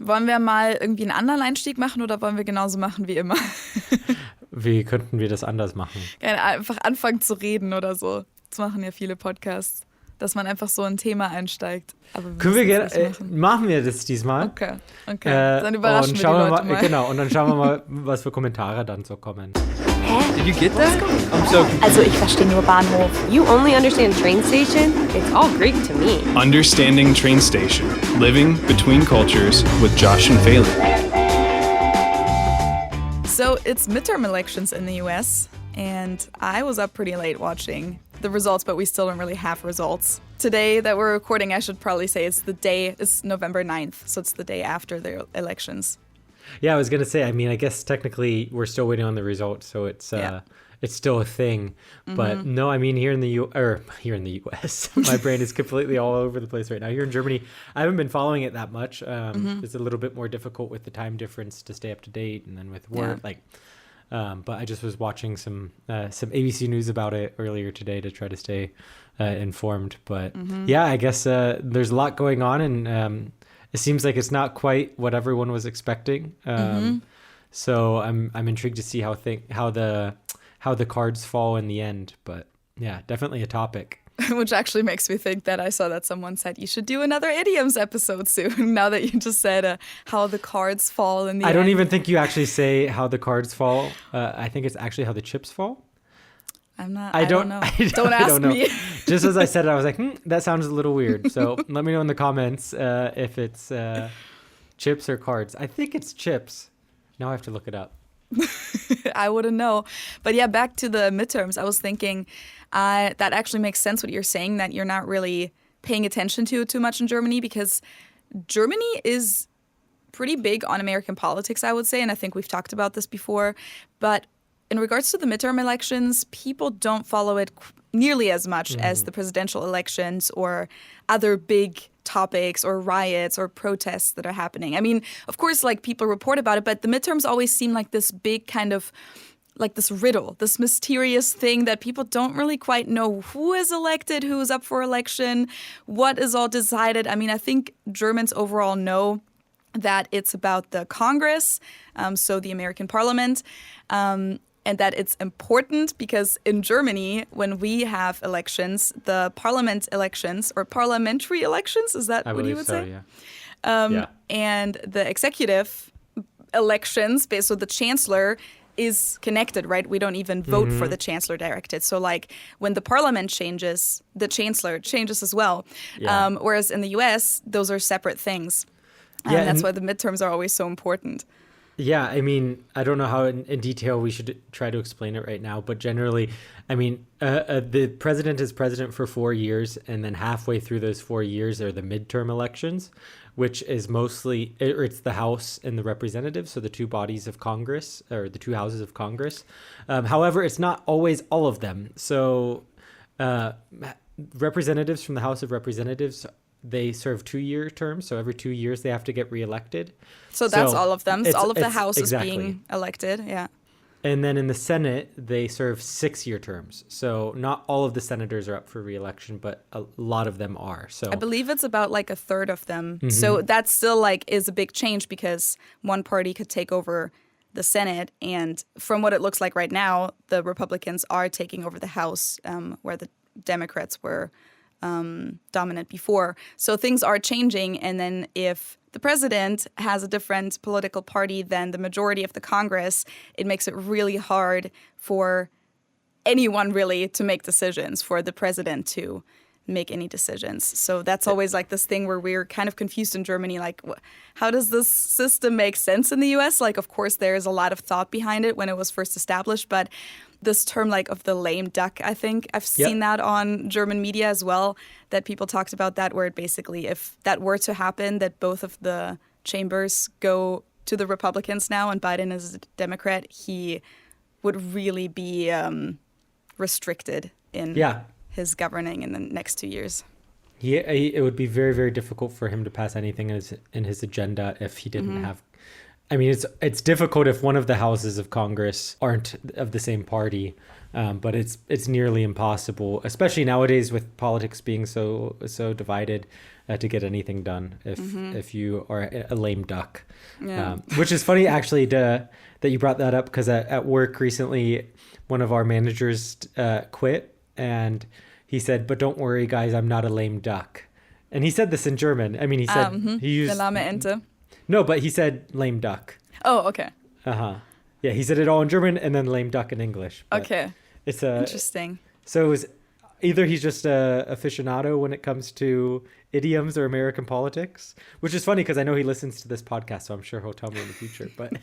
Wollen wir mal irgendwie einen anderen Einstieg machen oder wollen wir genauso machen wie immer? Wie könnten wir das anders machen? Einfach anfangen zu reden oder so. Das machen ja viele Podcasts, dass man einfach so ein Thema einsteigt. Aber Können wir gerne, machen wir das diesmal? Okay. Dann überraschen wir die Leute mal. Genau, und dann schauen wir mal, was für Kommentare dann so kommen. Did you get that? I'm so confused. Also ich verstehe nur Bahnhof. You only understand train station? It's all Greek to me. Understanding Train Station. Living Between Cultures with Josh and Phelan. So it's midterm elections in the US, and I was up pretty late watching the results, but we still don't really have results. Today that we're recording, I should probably say it's November 9th, so it's the day after the elections. Yeah, I was going to say, I mean, I guess technically we're still waiting on the results, so it's still a thing. But no, I mean, here in the US, my brain is completely all over the place right now. Here in Germany, I haven't been following it that much. It's a little bit more difficult with the time difference to stay up to date, and then with work, but I just was watching some ABC News about it earlier today to try to stay informed. But yeah, I guess there's a lot going on, and it seems like it's not quite what everyone was expecting. So I'm intrigued to see how the cards fall in the end. But yeah, definitely a topic. Which actually makes me think that I saw that someone said you should do another idioms episode soon. Now that you just said how the cards fall in the end. I don't even think you actually say how the cards fall. I think it's actually how the chips fall. I don't know. Don't ask me. Just as I said it, I was like, that sounds a little weird. So let me know in the comments if it's chips or cards. I think it's chips. Now I have to look it up. I wouldn't know. But yeah, back to the midterms. I was thinking that actually makes sense what you're saying, that you're not really paying attention to it too much in Germany, because Germany is pretty big on American politics, I would say. And I think we've talked about this before. But in regards to the midterm elections, people don't follow it nearly as much as the presidential elections or other big topics or riots or protests that are happening. I mean, of course, like, people report about it, but the midterms always seem like this big kind of, like, this riddle, this mysterious thing that people don't really quite know who is elected, who is up for election, what is all decided. I mean, I think Germans overall know that it's about the Congress, so the American Parliament, and that it's important because in Germany, when we have elections, the parliament elections or parliamentary elections, is that what you would say? Yeah. And the executive elections, so the chancellor is connected, right? We don't even vote for the chancellor directly. So like when the parliament changes, the chancellor changes as well. Yeah. Whereas in the US, those are separate things. And that's why the midterms are always so important. Yeah, I mean, I don't know how in detail we should try to explain it right now, but generally, I mean, the president is president for 4 years, and then halfway through those 4 years are the midterm elections, which is mostly, it's the House and the Representatives, so the two bodies of Congress, or the two houses of Congress. However, it's not always all of them. So representatives from the House of Representatives, they serve 2-year terms, so every 2 years they have to get reelected. So that's all of them. So all of the House is being elected, yeah. And then in the Senate, they serve 6-year terms. So not all of the senators are up for reelection, but a lot of them are. So I believe it's about like a third of them. So that still like is a big change because one party could take over the Senate. And from what it looks like right now, the Republicans are taking over the House, where the Democrats were dominant before. So things are changing. And then if the president has a different political party than the majority of the Congress, it makes it really hard for anyone really to make decisions, for the president to make any decisions. So that's always like this thing where we're kind of confused in Germany, like, how does this system make sense in the US? Like, of course, there's a lot of thought behind it when it was first established, but this term like of the lame duck, I think I've seen that on German media as well, that people talked about that, where it basically, if that were to happen, that both of the chambers go to the Republicans now and Biden is a Democrat, he would really be restricted in his governing in the next 2 years. Yeah, it would be very, very difficult for him to pass anything in his agenda if he didn't have I mean, it's difficult if one of the houses of Congress aren't of the same party, but it's nearly impossible, especially nowadays with politics being so divided, to get anything done if you are a lame duck. Yeah. Which is funny, actually, that you brought that up, because at work recently, one of our managers quit, and he said, "But don't worry, guys, I'm not a lame duck." And he said this in German. I mean, he said he used The lahme Ente. no, but he said lame duck. Oh, okay. Yeah, he said it all in German and then lame duck in English. But Okay. it's Interesting. So it was either he's just a aficionado when it comes to idioms or American politics, which is funny because I know he listens to this podcast, so I'm sure he'll tell me in the future. But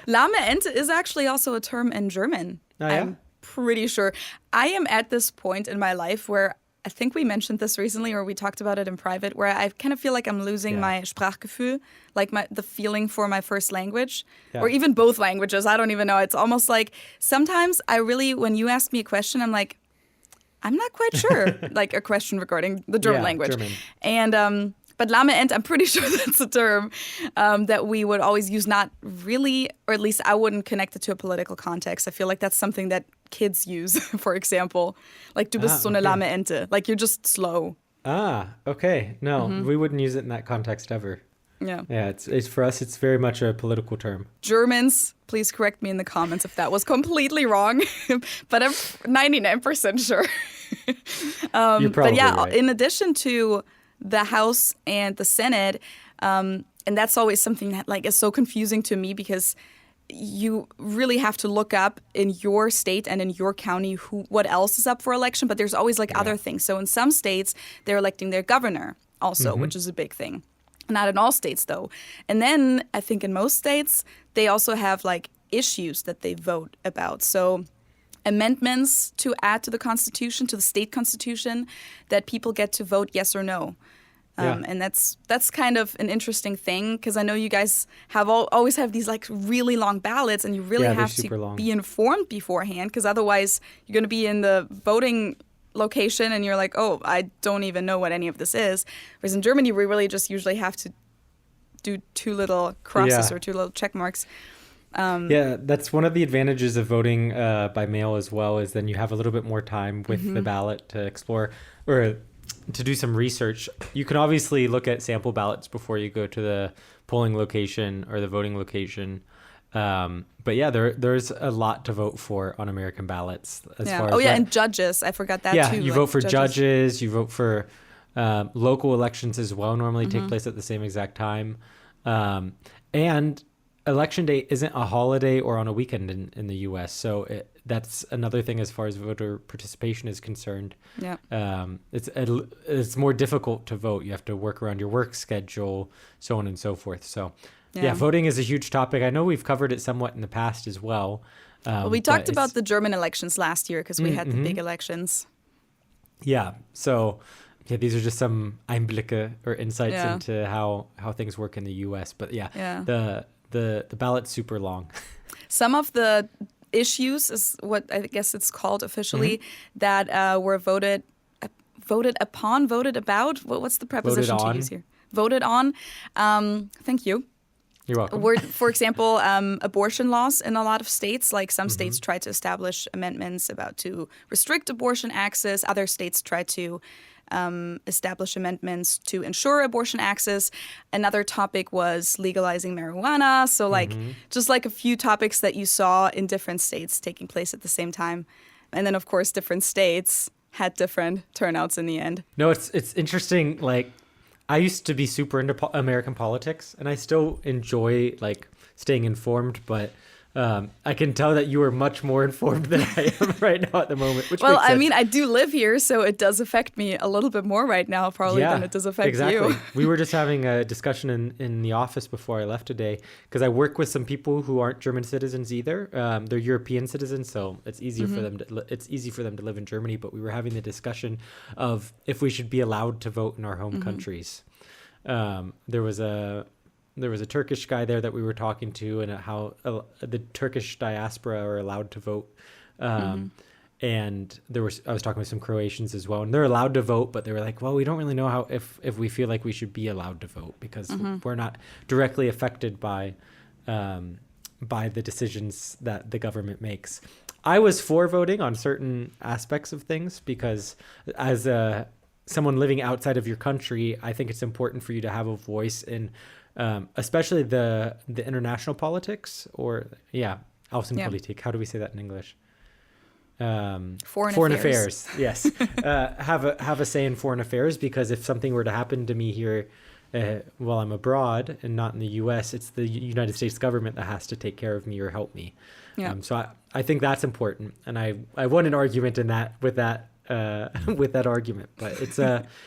Lahme Ente is actually also a term in German. Oh, yeah? I'm pretty sure. I am at this point in my life where I think we mentioned this recently, or we talked about it in private, where I kind of feel like I'm losing my Sprachgefühl, like the feeling for my first language, or even both languages. I don't even know. It's almost like sometimes when you ask me a question, I'm like, I'm not quite sure, like a question regarding the German language. German. And but Lahme Ente, I'm pretty sure that's a term that we would always use, not really, or at least I wouldn't connect it to a political context. I feel like that's something that kids use, for example. Like, du bist so eine lahme Ente. Like, you're just slow. Okay. No, we wouldn't use it in that context ever. Yeah. Yeah, it's for us, it's very much a political term. Germans, please correct me in the comments if that was completely wrong, but I'm 99% sure. You're probably but yeah, right. in addition to the House and the Senate, and that's always something that like is so confusing to me, because you really have to look up in your state and in your county what else is up for election, but there's always like other things. So in some states, they're electing their governor also, which is a big thing. Not in all states, though. And then I think in most states, they also have like issues that they vote about. So amendments to add to the Constitution, to the state constitution, that people get to vote yes or no. And that's kind of an interesting thing, because I know you guys have always have these like really long ballots, and you really have to be informed beforehand, because otherwise you're going to be in the voting location and you're like, oh, I don't even know what any of this is. Whereas in Germany, we really just usually have to do two little crosses or two little check marks. That's one of the advantages of voting by mail as well, is then you have a little bit more time with the ballot to explore or to do some research. You can obviously look at sample ballots before you go to the polling location or the voting location. But yeah, there's a lot to vote for on American ballots. As far as and judges. I forgot that too. Yeah, you vote for judges. You vote for local elections as well. Normally take place at the same exact time. And election day isn't a holiday or on a weekend in the U.S. So that's another thing as far as voter participation is concerned. Yeah. It's more difficult to vote. You have to work around your work schedule, so on and so forth. So. Yeah, voting is a huge topic. I know we've covered it somewhat in the past as well. We talked about the German elections last year, because we had the big elections. Yeah, so these are just some Einblicke or insights into how things work in the U.S. But the ballot's super long. Some of the issues is what I guess it's called officially that were voted about. What's the preposition to use here? Voted on. Thank you. You're welcome. For example, abortion laws in a lot of states, like some states try to establish amendments to restrict abortion access. Other states try to establish amendments to ensure abortion access. Another topic was legalizing marijuana. So just like a few topics that you saw in different states taking place at the same time. And then, of course, different states had different turnouts in the end. No, it's interesting, like, I used to be super into American politics, and I still enjoy like staying informed, but I can tell that you are much more informed than I am right now at the moment. Which well, I mean, I do live here, so it does affect me a little bit more right now, probably, than it does affect you. We were just having a discussion in the office before I left today, because I work with some people who aren't German citizens either. They're European citizens, so it's easier for them to live in Germany. But we were having the discussion of if we should be allowed to vote in our home countries. There was a Turkish guy there that we were talking to, and how the Turkish diaspora are allowed to vote. And I was talking with some Croatians as well, and they're allowed to vote, but they were like, well, we don't really know if we feel like we should be allowed to vote, because we're not directly affected by by the decisions that the government makes. I was for voting on certain aspects of things because as someone living outside of your country, I think it's important for you to have a voice in especially the international politics Außenpolitik. How do we say that in English? Foreign affairs. Yes. Have a say in foreign affairs, because if something were to happen to me here while I'm abroad and not in the US, it's the United States government that has to take care of me or help me. Yeah. So I think that's important, and I won an argument in that with that argument. But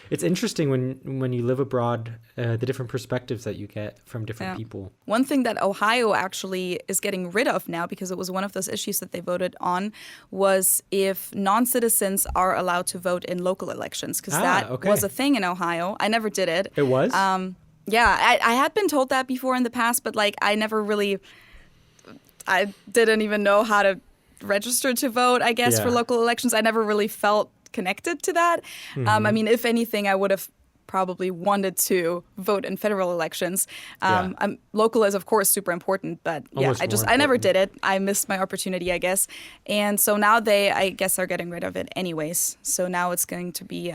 it's interesting when you live abroad, the different perspectives that you get from different people. One thing that Ohio actually is getting rid of now, because it was one of those issues that they voted on, was if non-citizens are allowed to vote in local elections, because that was a thing in Ohio. I never did it. It was? I had been told that before in the past, but like I didn't even know how to register to vote, I guess, for local elections. I never really felt connected to that. I mean, if anything, I would have probably wanted to vote in federal elections. Local is, of course, super important, but I never did it. I missed my opportunity, I guess. And so now they, I guess, are getting rid of it anyways. So now it's going to be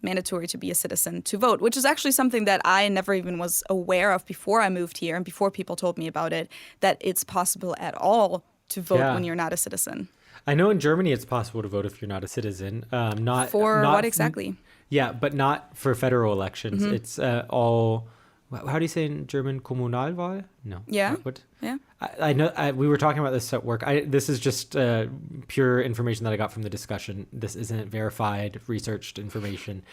mandatory to be a citizen to vote, which is actually something that I never even was aware of before I moved here and before people told me about it, that it's possible at all to vote when you're not a citizen. I know in Germany it's possible to vote if you're not a citizen. Not what exactly? Yeah, but not for federal elections. Mm-hmm. It's all. How do you say in German? Kommunalwahl? No. Yeah. What? Yeah. I know. We were talking about this at work. This is just pure information that I got from the discussion. This isn't verified, researched information.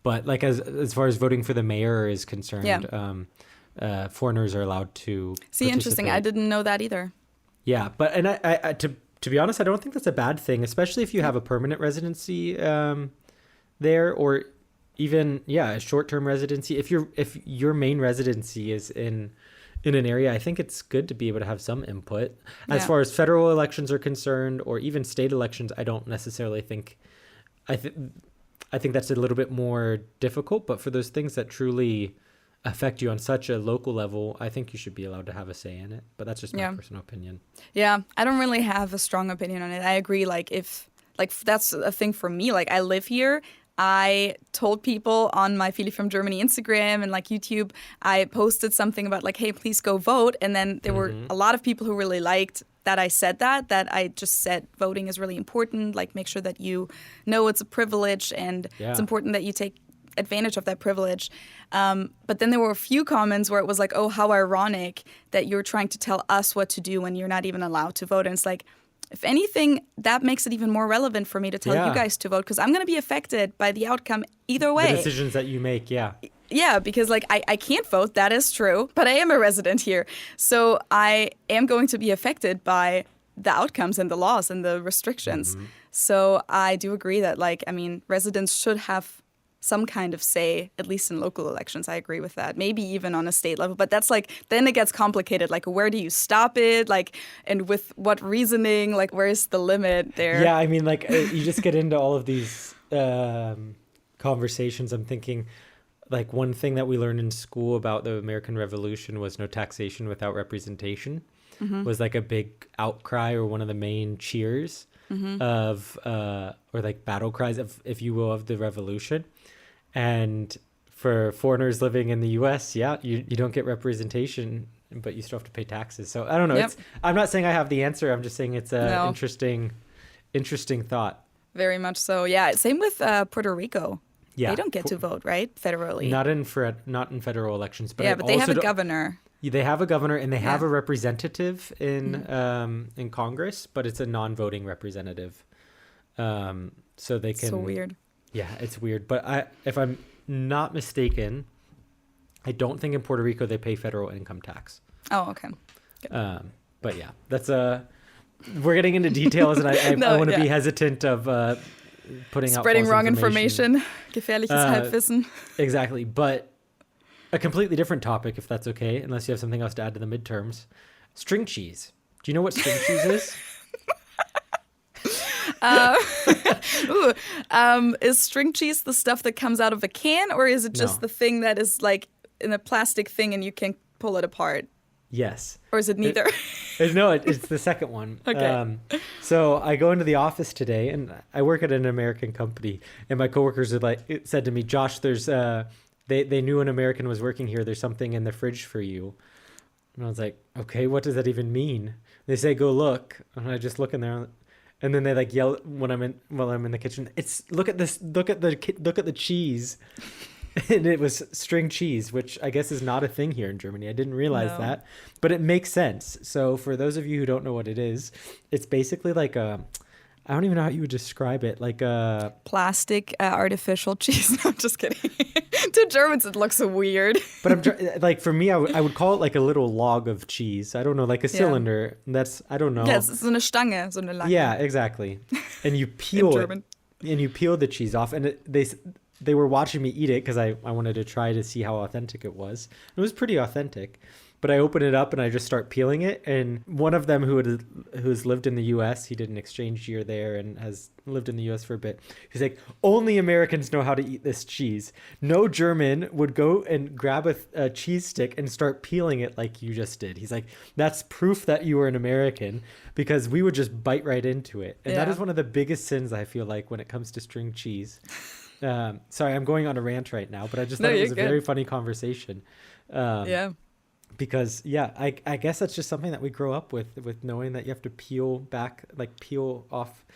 But like as far as voting for the mayor is concerned, foreigners are allowed to. See, interesting. I didn't know that either. Yeah, but I to be honest, I don't think that's a bad thing, especially if you have a permanent residency there, or even a short-term residency. If your main residency is in an area, I think it's good to be able to have some input. As far as federal elections are concerned, or even state elections, I don't necessarily think. I think that's a little bit more difficult. But for those things that truly affect you on such a local level, I think you should be allowed to have a say in it. But that's just my personal opinion. Yeah, I don't really have a strong opinion on it. I agree. If that's a thing for me. Like, I live here. I told people on my Viele from Germany Instagram and like YouTube, I posted something about like, hey, please go vote. And then there were a lot of people who really liked that I said that I just said voting is really important. Like, make sure that you know it's a privilege, and it's important that you take advantage of that privilege. But then there were a few comments where it was like, oh, how ironic that you're trying to tell us what to do when you're not even allowed to vote. And it's like, if anything, that makes it even more relevant for me to tell you guys to vote, because I'm going to be affected by the outcome either way. The decisions that you make, Yeah, because like I can't vote, that is true, but I am a resident here. So I am going to be affected by the outcomes and the laws and the restrictions. Mm-hmm. So I do agree that residents should have some kind of say, at least in local elections. I agree with that. Maybe even on a state level. But that's like, then it gets complicated. Like, where do you stop it? Like, and with what reasoning? Like, where's the limit there? Yeah, you just get into all of these conversations. I'm thinking, like, one thing that we learned in school about the American Revolution was no taxation without representation. Mm-hmm. Was like a big outcry, or one of the main cheers of, or like battle cries of, if you will, of the revolution. And for foreigners living in the U.S., you don't get representation, but you still have to pay taxes. So I don't know. I'm not saying I have the answer. I'm just saying it's an interesting thought. Very much so. Yeah. Same with Puerto Rico. Yeah. They don't get to vote, right? Federally. Not in federal elections. But but they have a governor. They have a governor, and they have a representative in Congress, but it's a non-voting representative. So they can. So weird. Yeah, it's weird. But if I'm not mistaken, I don't think in Puerto Rico they pay federal income tax. Oh, okay. But yeah, that's we're getting into details, and I want to be hesitant of putting out spreading wrong information. Gefährliches Halbwissen. Exactly. But a completely different topic, if that's okay, unless you have something else to add to the midterms. String cheese. Do you know what string cheese is? Is string cheese the stuff that comes out of a can, or is it just the thing that is like in a plastic thing and you can pull it apart? Yes. Or is it neither? No, it's the second one. Okay. So I go into the office today, and I work at an American company, and my coworkers said to me, Josh, there's they knew an American was working here. There's something in the fridge for you. And I was like, okay, what does that even mean? They say, go look. And I just look in there, and then they like yell while I'm in the kitchen. Look at this, look at the cheese. And it was string cheese, which I guess is not a thing here in Germany. I didn't realize that, but it makes sense. So for those of you who don't know what it is, it's basically like I don't even know how you would describe it, like a plastic artificial cheese. No, I'm just kidding. To Germans, it looks so weird. But like for me, I would call it like a little log of cheese. I don't know, like a cylinder. I don't know. Yes, so eine Stange, so eine lange. Yeah, exactly. And you peel it, and you peel the cheese off, and they were watching me eat it because I wanted to try to see how authentic it was. It was pretty authentic. But I open it up and I just start peeling it. And one of them who's lived in the U.S., he did an exchange year there and has lived in the U.S. for a bit. He's like, only Americans know how to eat this cheese. No German would go and grab a cheese stick and start peeling it like you just did. He's like, that's proof that you were an American, because we would just bite right into it. And that is one of the biggest sins, I feel like, when it comes to string cheese. Sorry, I'm going on a rant right now, but I just thought it was a very funny conversation. Because I guess that's just something that we grow up with knowing that you have to peel off.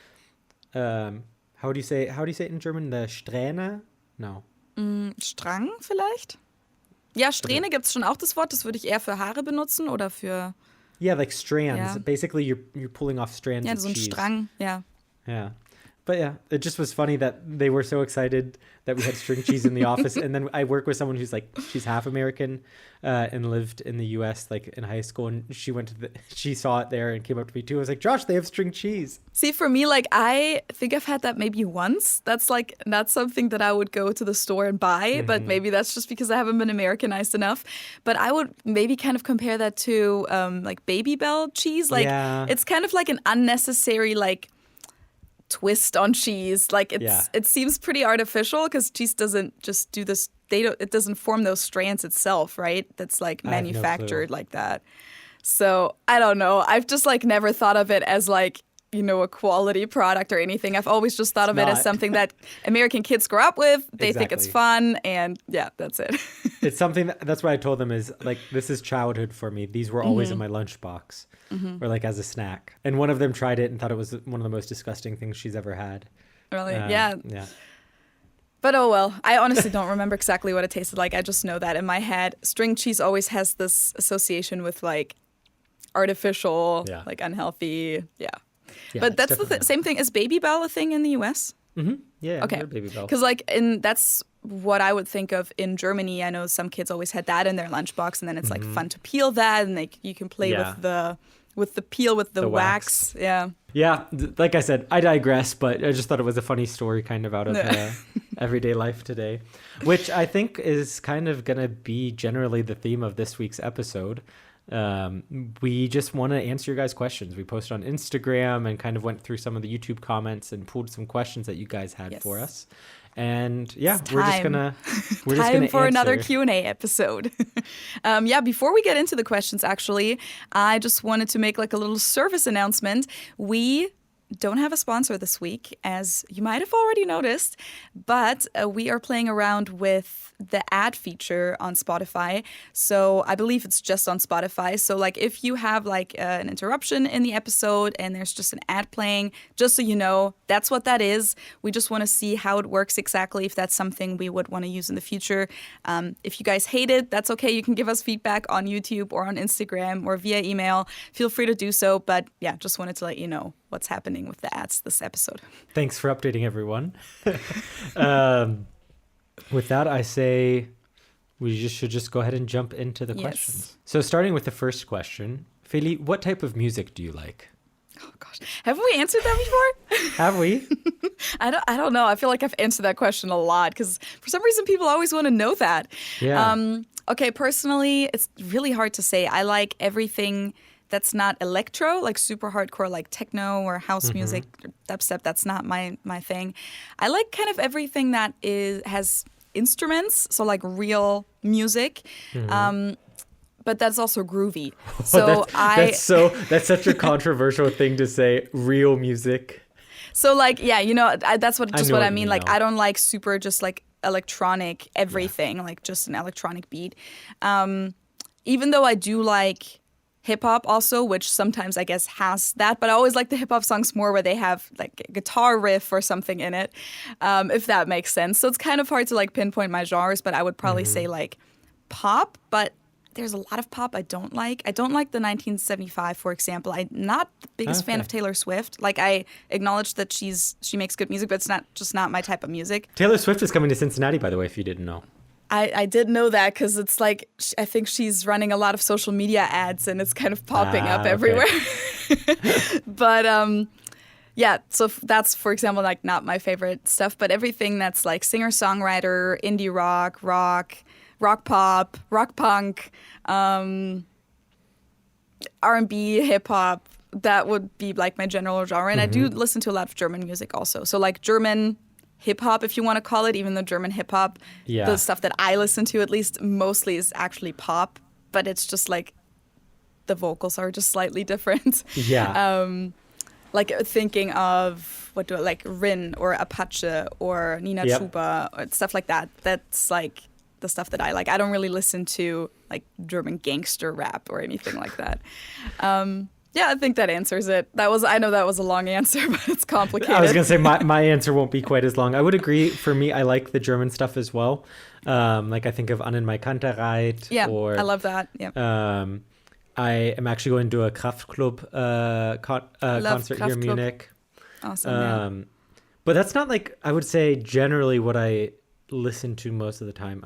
How do you say it in German? The Strähne? No. Strang vielleicht? Ja, Strähne gibt's schon auch das Wort. Das würde ich eher für Haare benutzen oder für. Yeah, like strands. Yeah. Basically, you're pulling off strands. Yeah, of so ein cheese. Strang. Yeah. Yeah. But yeah, it just was funny that they were so excited that we had string cheese in the office. And then I work with someone who's like, she's half American and lived in the US like in high school. And she saw it there and came up to me too. I was like, Josh, they have string cheese. See, for me, like, I think I've had that maybe once. That's like not something that I would go to the store and buy, but maybe that's just because I haven't been Americanized enough. But I would maybe kind of compare that to like Baby Bell cheese. Like, it's kind of like an unnecessary, like, twist on cheese. Like it seems pretty artificial because cheese doesn't just do this. It doesn't form those strands itself, right? That's like manufactured like that. So I don't know. I've just like never thought of it as like, you know, a quality product or anything. I've always just thought of it as something that American kids grow up with. They think it's fun, and that's it. It's something that's what I told them is like, this is childhood for me. These were always in my lunchbox or like as a snack. And one of them tried it and thought it was one of the most disgusting things she's ever had. Really? Yeah. But oh well, I honestly don't remember exactly what it tasted like. I just know that in my head, string cheese always has this association with like artificial, like unhealthy. Yeah, but that's the same thing. Is Baby Bell a thing in the US? Mm-hmm. Yeah. Okay. Baby Bell. Because like that's what I would think of in Germany. I know some kids always had that in their lunchbox, and then it's like fun to peel that, and you can play with the peel with the wax. Yeah, like I said, I digress, but I just thought it was a funny story kind of out of everyday life today, which I think is kind of gonna be generally the theme of this week's episode. We just want to answer your guys' questions. We posted on Instagram and kind of went through some of the YouTube comments and pulled some questions that you guys had for us. And we're just gonna time for answer. Another Q&A episode. Before we get into the questions, actually, I just wanted to make like a little service announcement. We don't have a sponsor this week, as you might have already noticed, but we are playing around with the ad feature on Spotify. So I believe it's just on Spotify. So like if you have like an interruption in the episode and there's just an ad playing, just so you know, that's what that is. We just want to see how it works exactly, if that's something we would want to use in the future. If you guys hate it, that's okay. You can give us feedback on YouTube or on Instagram or via email. Feel free to do so. But just wanted to let you know what's happening with the ads this episode. Thanks for updating everyone. With that, I say we should just go ahead and jump into the questions. So starting with the first question, Feli, what type of music do you like? Oh gosh, haven't we answered that before? Have we? I don't know. I feel like I've answered that question a lot because for some reason people always want to know that. Yeah. Okay, personally, it's really hard to say. I like everything that's not electro, like super hardcore, like techno or house music, or dubstep. That's not my thing. I like kind of everything that has instruments, so like real music. but that's also groovy. So that's such a controversial thing to say. Real music. So like, yeah, that's what I mean. Like, though. I don't like super just like electronic everything, like just an electronic beat. Even though I do like hip hop also, which sometimes I guess has that, but I always like the hip hop songs more where they have like a guitar riff or something in it, if that makes sense. So it's kind of hard to like pinpoint my genres, but I would probably say like pop, but there's a lot of pop I don't like. I don't like the 1975, for example. I'm not the biggest fan of Taylor Swift. Like, I acknowledge that she makes good music, but it's not my type of music. Taylor Swift is coming to Cincinnati, by the way, if you didn't know. I did know that because it's like, I think she's running a lot of social media ads and it's kind of popping up everywhere. But yeah, so that's, for example, like not my favorite stuff, but everything that's like singer-songwriter, indie rock pop, rock punk, R&B, hip hop, that would be like my general genre. And I do listen to a lot of German music also. So like German hip hop, if you want to call it, even though German hip hop, the stuff that I listen to at least mostly is actually pop, but it's just like the vocals are just slightly different. Yeah. Like thinking of like Rin or Apache or Nina Chuba or stuff like that. That's like the stuff that I like. I don't really listen to like German gangster rap or anything like that. Yeah, I think that answers it. I know that was a long answer, but it's complicated. I was going to say my answer won't be quite as long. I would agree. For me, I like the German stuff as well. Like I think of An in my Kantereit. Yeah, or, I love that. Yeah. I am actually going to a Kraftklub concert here in Munich. Awesome. But that's not like, I would say generally what I listen to most of the time.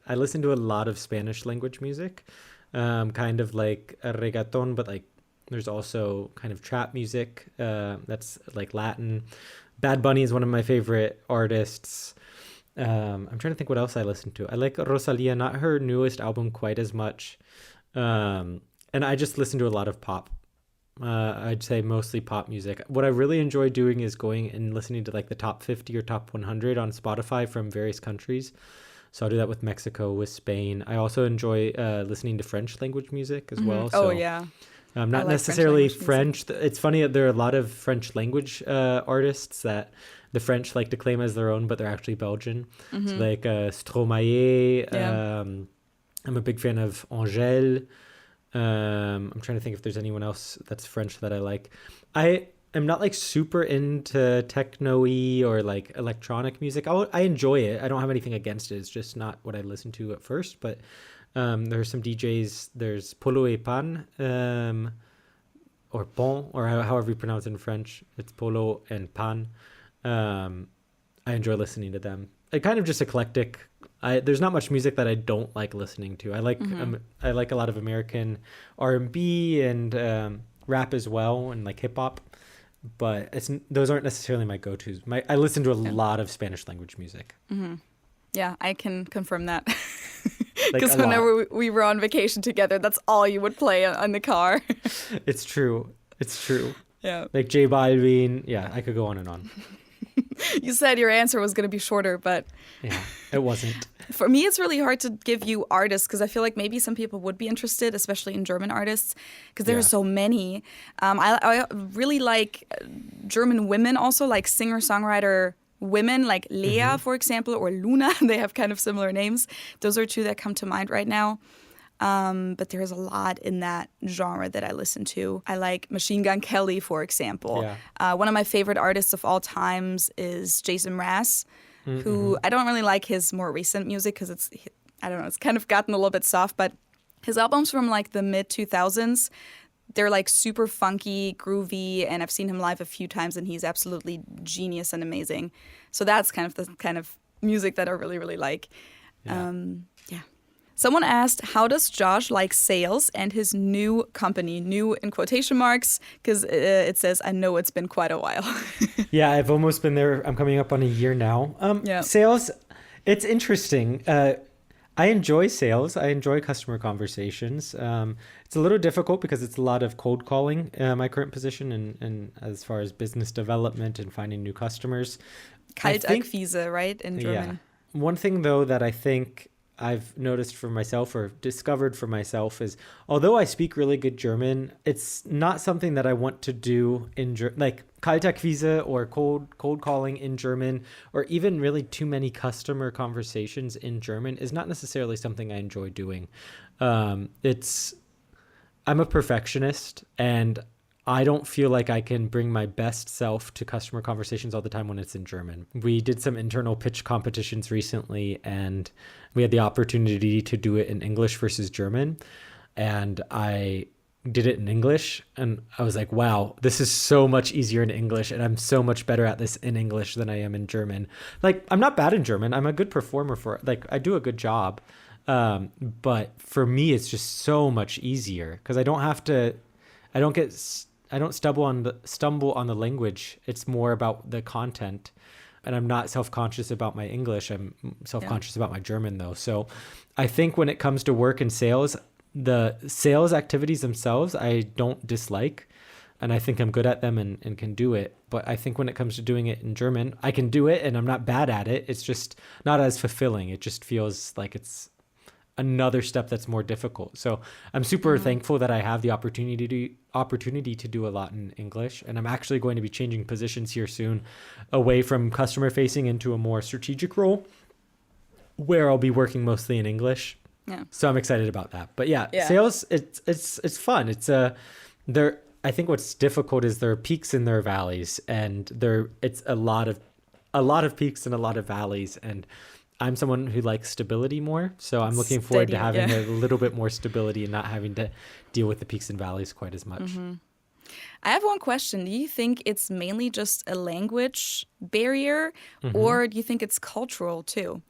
I listen to a lot of Spanish language music, kind of like a reggaeton, but like there's also kind of trap music that's like Latin. Bad Bunny is one of my favorite artists. I'm trying to think what else I listen to. I like Rosalia, not her newest album quite as much. And I just listen to a lot of pop. I'd say mostly pop music. What I really enjoy doing is going and listening to like the top 50 or top 100 on Spotify from various countries. So I'll do that with Mexico, with Spain. I also enjoy listening to French language music as well. So, oh, yeah. Not like necessarily French. It's funny that there are a lot of French language artists that the French like to claim as their own, but they're actually Belgian. So like Stromae. Yeah. I'm a big fan of Angèle. I'm trying to think if there's anyone else that's French that I like. I am not like super into techno-y or like electronic music. I enjoy it. I don't have anything against it. It's just not what I listen to at first. But there are some DJs. There's Polo et Pan, or Bon, or however you pronounce it in French. It's Polo and Pan. I enjoy listening to them. Kind of just eclectic. There's not much music that I don't like listening to. I like a lot of American R&B and rap as well, and like hip hop, but those aren't necessarily my go-tos. I listen to a lot of Spanish language music. Yeah, I can confirm that. Like because whenever we were on vacation together, that's all you would play on the car. It's true. Yeah. Like J Balvin. Yeah, I could go on and on. You said your answer was going to be shorter, but yeah, it wasn't. For me, it's really hard to give you artists because I feel like maybe some people would be interested, especially in German artists, because there are so many. I really like German women also, like singer-songwriter women, like Lea, for example, or Luna. They have kind of similar names. Those are two that come to mind right now. But there's a lot in that genre that I listen to. I like Machine Gun Kelly, for example. Yeah. One of my favorite artists of all times is Jason Mraz, who I don't really like his more recent music because it's kind of gotten a little bit soft, but his albums from like the mid-2000s, they're like super funky, groovy, and I've seen him live a few times and he's absolutely genius and amazing. So that's kind of the kind of music that I really, really like. Yeah. Someone asked, how does Josh like sales and his new company, new in quotation marks, because it says, I know it's been quite a while. Yeah, I've almost been there. I'm coming up on a year now. Sales, it's interesting. I enjoy sales. I enjoy customer conversations. It's a little difficult because it's a lot of cold calling, my current position, and as far as business development and finding new customers. Kaltakquise, right, in German? Yeah. One thing, though, that I think I've noticed for myself or discovered for myself is, although I speak really good German, it's not something that I want to do in like Kaltakquise or cold calling in German, or even really too many customer conversations in German is not necessarily something I enjoy doing. I'm a perfectionist, and I don't feel like I can bring my best self to customer conversations all the time when it's in German. We did some internal pitch competitions recently, and we had the opportunity to do it in English versus German. And I did it in English, and I was like, wow, this is so much easier in English, and I'm so much better at this in English than I am in German. Like, I'm not bad in German. I'm a good performer I do a good job. But for me, it's just so much easier because I don't stumble on the language. It's more about the content, and I'm not self-conscious about my English. I'm self-conscious about my German though. So I think when it comes to work and sales, the sales activities themselves, I don't dislike, and I think I'm good at them and can do it. But I think when it comes to doing it in German, I can do it and I'm not bad at it. It's just not as fulfilling. It just feels like it's another step that's more difficult. So I'm super thankful that I have the opportunity to do a lot in English, and I'm actually going to be changing positions here soon away from customer facing into a more strategic role where I'll be working mostly in English. Yeah. So I'm excited about that. But yeah. Sales, it's fun. I think what's difficult is there are peaks and there are valleys, and it's a lot of peaks and a lot of valleys, and I'm someone who likes stability more, so I'm looking forward to having a little bit more stability and not having to deal with the peaks and valleys quite as much. Mm-hmm. I have one question. Do you think it's mainly just a language barrier, or do you think it's cultural too?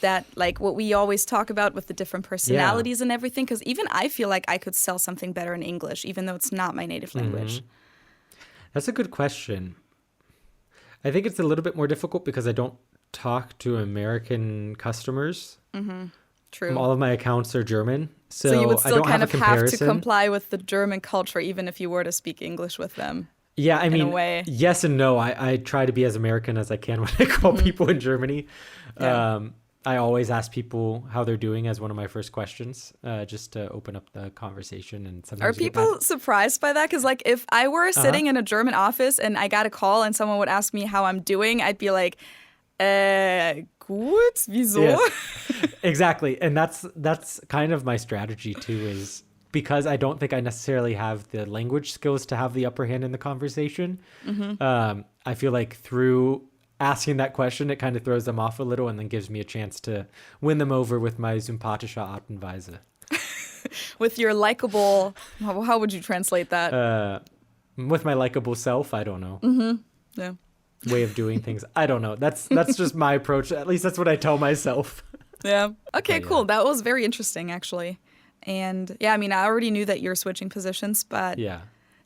That, like, what we always talk about with the different personalities and everything, because even I feel like I could sell something better in English, even though it's not my native language. That's a good question. I think it's a little bit more difficult because I don't talk to American customers. True. All of my accounts are German, so you would still I don't kind have of a have to comply with the German culture, even if you were to speak English with them. Yeah, I mean, in a way. Yes and no. I try to be as American as I can when I call people in Germany. Yeah. I always ask people how they're doing as one of my first questions, just to open up the conversation. And sometimes are people surprised by that? Because, like, if I were sitting in a German office and I got a call and someone would ask me how I'm doing, I'd be like, gut, wieso? Yes, exactly. And that's kind of my strategy too, is because I don't think I necessarily have the language skills to have the upper hand in the conversation. I feel like through asking that question, it kind of throws them off a little and then gives me a chance to win them over with my sympathische Art und Weise. With your likable, how would you translate that? With my likable self, I don't know. Yeah. Way of doing things. I don't know. That's just my approach. At least that's what I tell myself. Yeah. Okay, cool. That was very interesting, actually. And yeah, I mean, I already knew that you're switching positions, but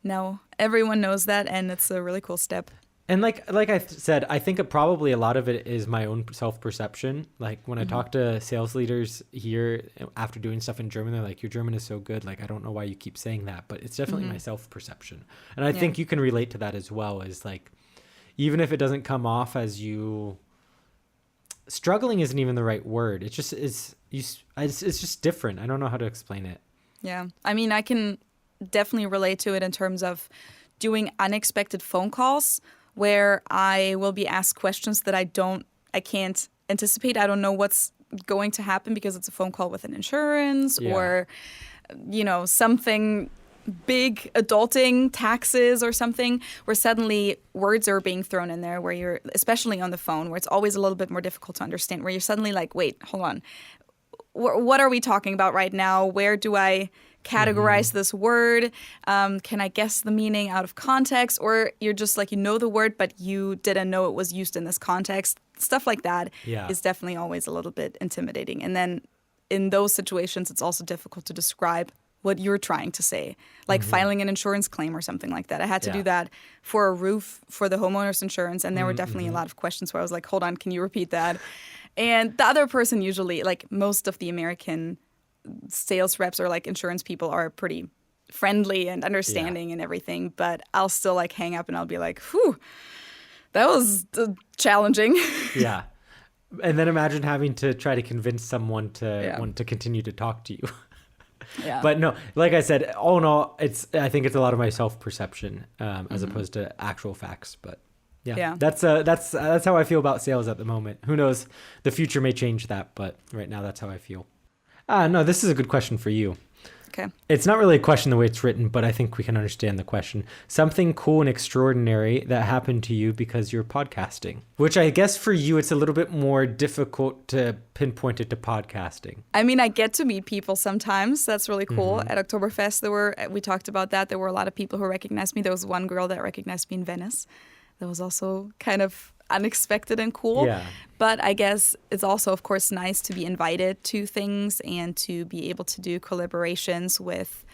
now everyone knows that, and it's a really cool step. And like I said, I think probably a lot of it is my own self-perception. Like when I talk to sales leaders here after doing stuff in German, they're like, your German is so good. Like, I don't know why you keep saying that, but it's definitely my self-perception. And I think you can relate to that as well, is like, even if it doesn't come off as you struggling isn't even the right word. It just is. It's just different. I don't know how to explain it. Yeah. I mean, I can definitely relate to it in terms of doing unexpected phone calls where I will be asked questions that I can't anticipate. I don't know what's going to happen because it's a phone call with an insurance or, something big, adulting, taxes or something, where suddenly words are being thrown in there where you're, especially on the phone, where it's always a little bit more difficult to understand, where you're suddenly like, wait, hold on. What are we talking about right now? Where do I categorize this word? Can I guess the meaning out of context? Or you're just like, the word, but you didn't know it was used in this context. Stuff like that is definitely always a little bit intimidating. And then in those situations, it's also difficult to describe what you're trying to say, like filing an insurance claim or something like that. I had to do that for a roof for the homeowner's insurance. And there were definitely a lot of questions where I was like, hold on, can you repeat that? And the other person usually, like most of the American sales reps or like insurance people are pretty friendly and understanding and everything. But I'll still like hang up and I'll be like, whew, that was challenging. Yeah. And then imagine having to try to convince someone to Yeah. want to continue to talk to you. Yeah. But no, like I said, all in all, I think it's a lot of my self-perception as opposed to actual facts. But yeah. That's how I feel about sales at the moment. Who knows? The future may change that, but right now that's how I feel. No, this is a good question for you. Okay. It's not really a question the way it's written, but I think we can understand the question. Something cool and extraordinary that happened to you because you're podcasting, which I guess for you, it's a little bit more difficult to pinpoint it to podcasting. I mean, I get to meet people sometimes. That's really cool. At Oktoberfest, we talked about that. There were a lot of people who recognized me. There was one girl that recognized me in Venice. That was also kind of unexpected and cool. Yeah. But I guess it's also, of course, nice to be invited to things and to be able to do collaborations with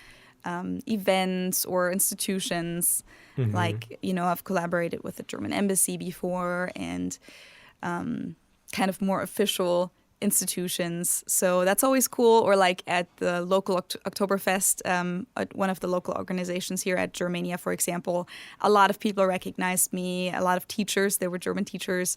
events or institutions. Like, I've collaborated with the German embassy before and kind of more official institutions. So that's always cool. Or like at the local Oktoberfest, at one of the local organizations here at Germania, for example, a lot of people recognized me, a lot of teachers, they were German teachers,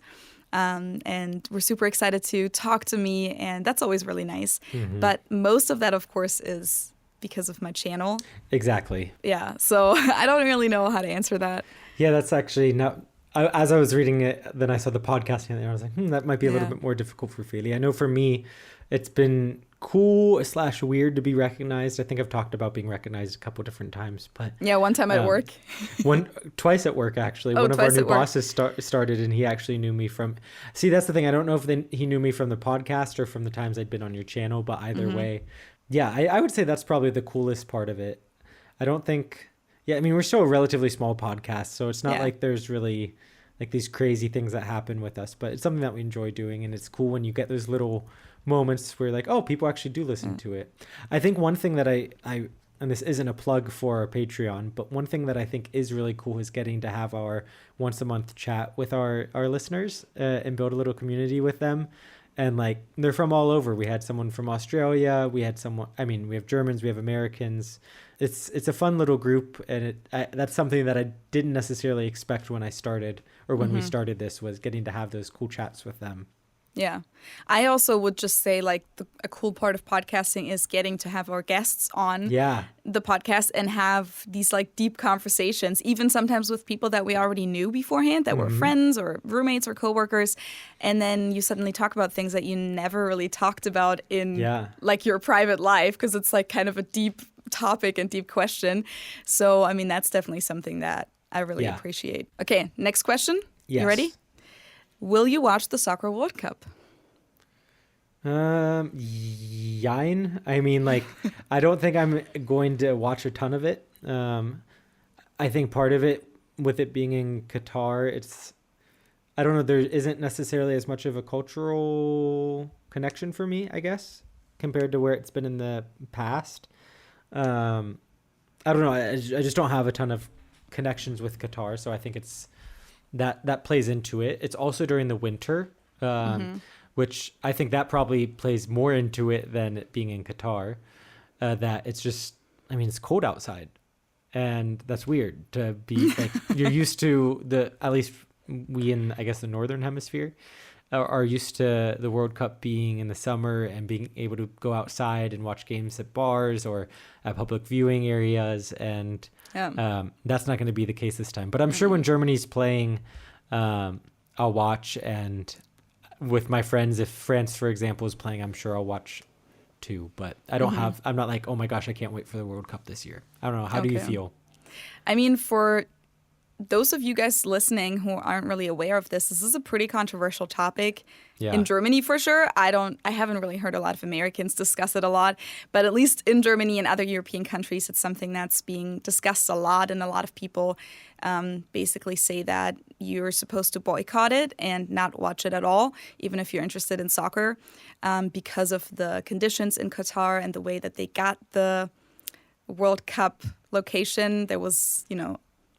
and were super excited to talk to me. And that's always really nice. But most of that, of course, is because of my channel. Exactly. Yeah. So I don't really know how to answer that. Yeah, that's actually not... As I was reading it, then I saw the podcasting and I was like, that might be a little bit more difficult for Feely. I know for me, it's been cool / weird to be recognized. I think I've talked about being recognized a couple different times, but Yeah, one time at work. Twice at work, actually. Oh, one of our twice new at work. bosses started and he actually knew me from... See, that's the thing. I don't know if he knew me from the podcast or from the times I'd been on your channel, but either way, yeah, I would say that's probably the coolest part of it. I don't think... Yeah, I mean, we're still a relatively small podcast, so it's not like there's really like these crazy things that happen with us, but it's something that we enjoy doing, and it's cool when you get those little moments where like, oh, people actually do listen to it. I think one thing that I and this isn't a plug for our Patreon, but one thing that I think is really cool is getting to have our once a month chat with our listeners and build a little community with them. And like, they're from all over. We had someone from Australia. We had we have Germans, we have Americans. It's a fun little group. And that's something that I didn't necessarily expect when I started or when we started this, was getting to have those cool chats with them. Yeah. I also would just say like a cool part of podcasting is getting to have our guests on the podcast and have these like deep conversations, even sometimes with people that we already knew beforehand, that were friends or roommates or coworkers. And then you suddenly talk about things that you never really talked about in like your private life, because it's like kind of a deep topic and deep question. So, I mean, that's definitely something that I really appreciate. Okay, next question. Yes. You ready? Will you watch the Soccer World Cup? Yine. I mean, like, I don't think I'm going to watch a ton of it. I think part of it, with it being in Qatar, I don't know, there isn't necessarily as much of a cultural connection for me, I guess, compared to where it's been in the past. I don't know. I just don't have a ton of connections with Qatar, so I think it's that plays into it. It's also during the winter, which I think that probably plays more into it than it being in Qatar. That it's just, I mean, it's cold outside, and that's weird to be like, you're used to at least we in, I guess, the Northern Hemisphere are used to the World Cup being in the summer and being able to go outside and watch games at bars or at public viewing areas. And that's not going to be the case this time. But I'm sure when Germany's playing, I'll watch. And with my friends, if France, for example, is playing, I'm sure I'll watch too. But I don't I'm not like, oh my gosh, I can't wait for the World Cup this year. I don't know. How do you feel? I mean, for those of you guys listening who aren't really aware of this is a pretty controversial topic in Germany for sure. I haven't really heard a lot of Americans discuss it a lot, but at least in Germany and other European countries, it's something that's being discussed a lot, and a lot of people basically say that you're supposed to boycott it and not watch it at all, even if you're interested in soccer, because of the conditions in Qatar and the way that they got the World Cup location. There was,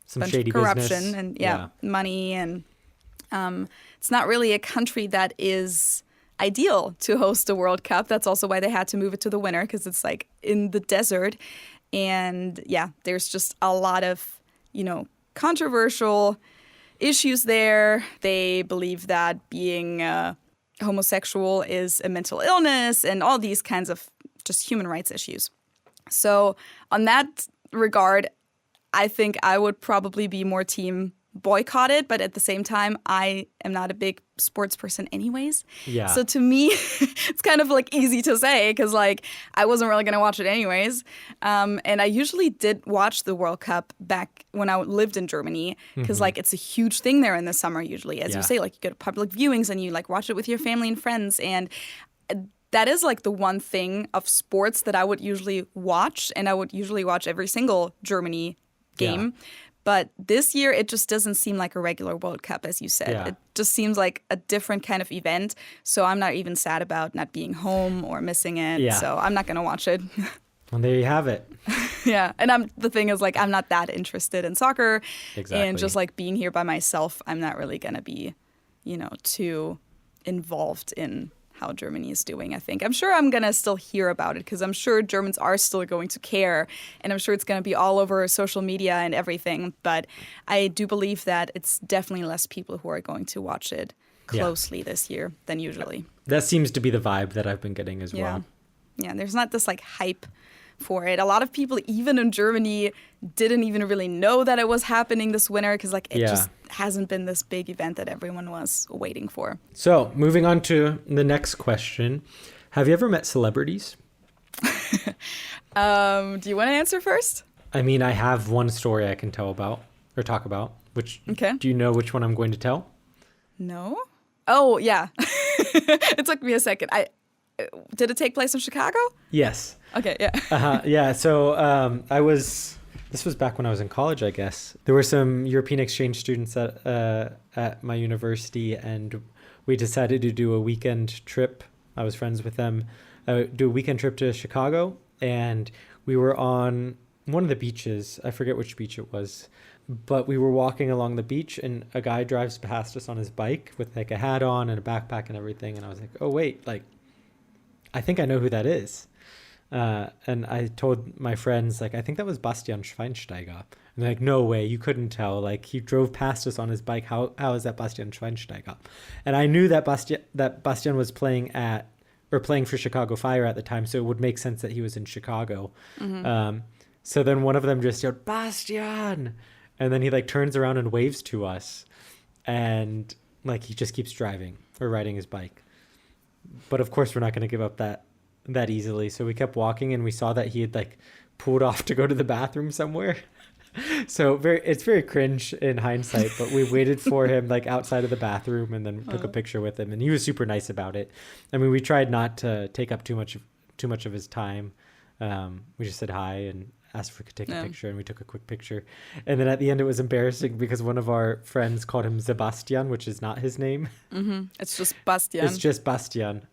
some bunch shady of corruption business. and money, and it's not really a country that is ideal to host a World Cup. That's also why they had to move it to the winter, because it's like in the desert, and there's just a lot of controversial issues there. They believe that being homosexual is a mental illness and all these kinds of just human rights issues. So on that regard, I think I would probably be more team boycotted, but at the same time, I am not a big sports person anyways. Yeah. So to me, it's kind of like easy to say because like I wasn't really going to watch it anyways. And I usually did watch the World Cup back when I lived in Germany because like it's a huge thing there in the summer usually. As you say, like you go to public viewings and you like watch it with your family and friends. And that is like the one thing of sports that I would usually watch, and I would usually watch every single Germany game. Yeah. But this year, it just doesn't seem like a regular World Cup, as you said. Yeah. It just seems like a different kind of event. So I'm not even sad about not being home or missing it. Yeah. So I'm not going to watch it. Well, there you have it. Yeah. And the thing is, like, I'm not that interested in soccer. Exactly. And just, like, being here by myself, I'm not really going to be, too involved in how Germany is doing, I think. I'm sure I'm going to still hear about it because I'm sure Germans are still going to care, and I'm sure it's going to be all over social media and everything. But I do believe that it's definitely less people who are going to watch it closely this year than usually. That seems to be the vibe that I've been getting as well. Yeah, there's not this like hype for it. A lot of people, even in Germany, didn't even really know that it was happening this winter because like it just hasn't been this big event that everyone was waiting for. So moving on to the next question. Have you ever met celebrities? Do you want to answer first? I mean, I have one story I can tell about or talk about. Do you know which one I'm going to tell? No. Oh, yeah. It took me a second. Did it take place in Chicago? Yes. Okay, yeah. Yeah, so this was back when I was in college, I guess. There were some European exchange students at my university, and we decided to do a weekend trip. I was friends with them. Do a weekend trip to Chicago, and we were on one of the beaches. I forget which beach it was, but we were walking along the beach, and a guy drives past us on his bike with like a hat on and a backpack and everything, and I was like, oh, wait, like, I think I know who that is. And I told my friends, like, I think that was Bastian Schweinsteiger. And they're like, no way, you couldn't tell. Like, he drove past us on his bike. How is that Bastian Schweinsteiger? And I knew that Bastian was playing for Chicago Fire at the time, so it would make sense that he was in Chicago. Mm-hmm. So then one of them just yelled, Bastian! And then he, like, turns around and waves to us. And, like, he just keeps driving or riding his bike. But of course, we're not going to give up that easily. So we kept walking, and we saw that he had like pulled off to go to the bathroom somewhere. So it's very cringe in hindsight. But we waited for him like outside of the bathroom, and then took a picture with him. And he was super nice about it. I mean, we tried not to take up too much of his time. We just said hi and asked if we could take a picture, and we took a quick picture. And then at the end, it was embarrassing because one of our friends called him Sebastian, which is not his name. Mm-hmm. It's just Bastian. It's just Bastian.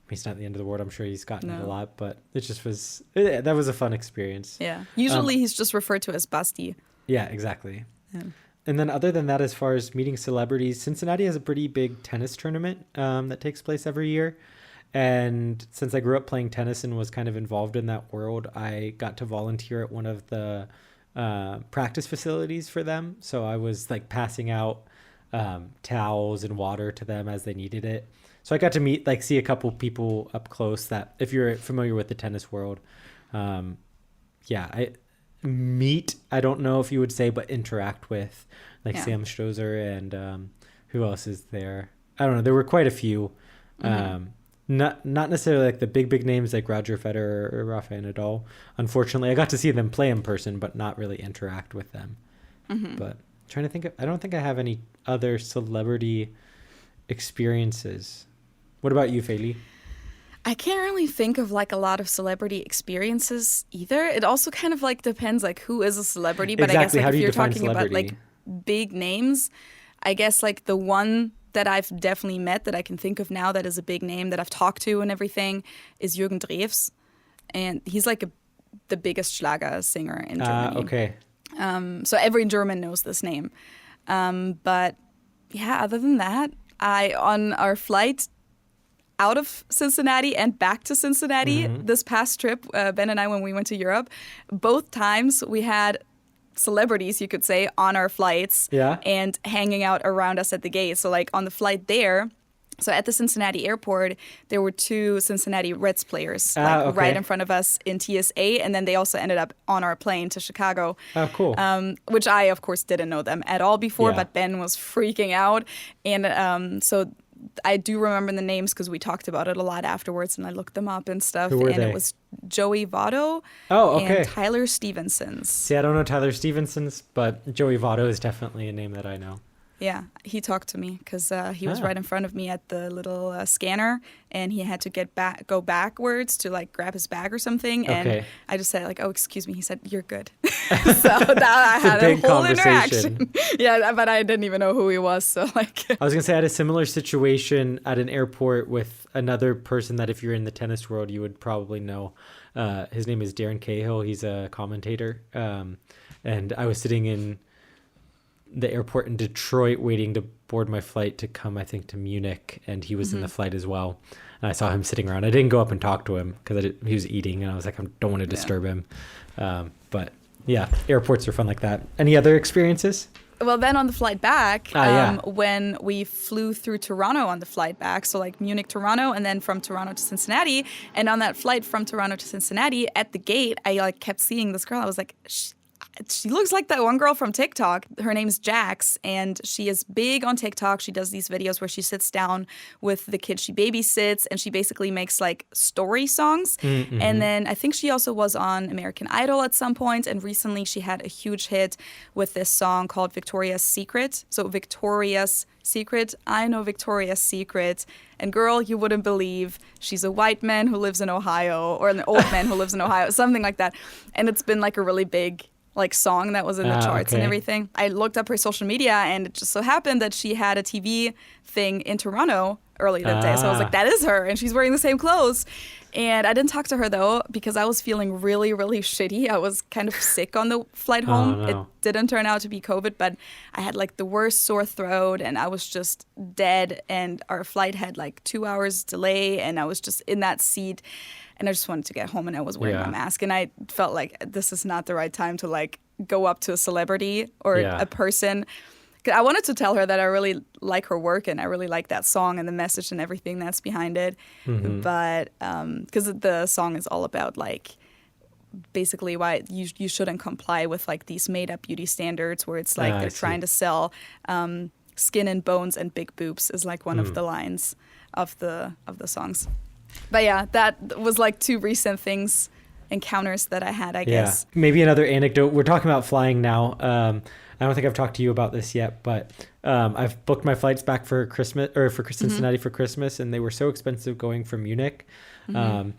It's not the end of the world. I'm sure he's gotten it a lot, but it just was, that was a fun experience. Yeah. Usually he's just referred to as Basti. Yeah, exactly. Yeah. And then other than that, as far as meeting celebrities, Cincinnati has a pretty big tennis tournament that takes place every year. And since I grew up playing tennis and was kind of involved in that world, I got to volunteer at one of the practice facilities for them. So I was like passing out towels and water to them as they needed it. So I got to see a couple people up close that, if you're familiar with the tennis world, I don't know if you would say, but interact with Sam Stosur and who else is there? I don't know. There were quite a few. Mm-hmm. Not necessarily like the big names like Roger Federer or Rafael Nadal. Unfortunately, I got to see them play in person, but not really interact with them. Mm-hmm. But trying to think I don't think I have any other celebrity experiences. What about you, Feli? I can't really think of like a lot of celebrity experiences either. It also kind of like depends like who is a celebrity, but exactly. I guess like if you're talking celebrity? about like big names, I guess like the one that I've definitely met that I can think of now that is a big name that I've talked to and everything is Jürgen Drews. And he's like the biggest Schlager singer in Germany. Okay. So every German knows this name. But yeah, other than that, on our flight out of Cincinnati and back to Cincinnati this past trip, Ben and I, when we went to Europe, both times we had celebrities, you could say, on our flights and hanging out around us at the gate. So like on the flight there, So at the Cincinnati airport, there were 2 Cincinnati Reds players Okay. right in front of us in TSA, and then they also ended up on our plane to Chicago. Oh, cool. Which I, of course, didn't know them at all before, Yeah. but Ben was freaking out. And so I do remember the names because we talked about it a lot afterwards, and I looked them up and stuff. Who were and they? it was Joey Votto Oh, okay. and Tyler Stevensons. See, I don't know Tyler Stevenson's, but Joey Votto is definitely a name that I know. Yeah, he talked to me because he was Ah. right in front of me at the little scanner, and he had to go backwards to like grab his bag or something. And Okay. I just said like, "Oh, excuse me." He said, "You're good." So I had a big whole conversation. interaction. Yeah, but I didn't even know who he was. So like, I was going to say I had a similar situation at an airport with another person that if you're in the tennis world, you would probably know. His name is Darren Cahill. He's a commentator. And I was sitting in the airport in Detroit waiting to board my flight to come, I think, to Munich. And he was in the flight as well. And I saw him sitting around. I didn't go up and talk to him because he was eating. And I was like, I don't want to disturb him. But yeah, airports are fun like that. Any other experiences? well, then on the flight back, yeah. when we flew through Toronto on the flight back, so like Munich, Toronto, and then from Toronto to Cincinnati. And on that flight from Toronto to Cincinnati, at the gate, I like kept seeing this girl. I was like, she looks like that one girl from TikTok. Her name's Jax, and she is big on TikTok. She does these videos where she sits down with the kid she babysits, and she basically makes like story songs. Mm-hmm. And then I think she also was on American Idol at some point, and recently she had a huge hit with this song called Victoria's Secret. So Victoria's Secret, I know Victoria's Secret. And girl, you wouldn't believe she's a white man who lives in Ohio, or an old man who lives in Ohio, something like that. And it's been like a really big like song that was in the charts and everything. I looked up her social media, and it just so happened that she had a TV thing in Toronto early that day. So I was like, that is her, and she's wearing the same clothes. And I didn't talk to her though because I was feeling really, really shitty. I was kind of sick on the flight home. Oh, no. It didn't turn out to be COVID, but I had like the worst sore throat, and I was just dead. And our flight had like 2 hours delay, and I was just in that seat. And I just wanted to get home, and I was wearing my mask. And I felt like this is not the right time to like go up to a celebrity or a person. 'Cause I wanted to tell her that I really like her work, and I really like that song and the message and everything that's behind it. Mm-hmm. But because the song is all about like basically why you shouldn't comply with like these made up beauty standards where it's like they're trying to sell skin and bones and big boobs is like one of the lines of the songs. But yeah, that was like two recent encounters that I had, I guess. Maybe another anecdote. We're talking about flying now. I don't think I've talked to you about this yet, but I've booked my flights back for Christmas, or for Cincinnati for Christmas, and they were so expensive going from Munich that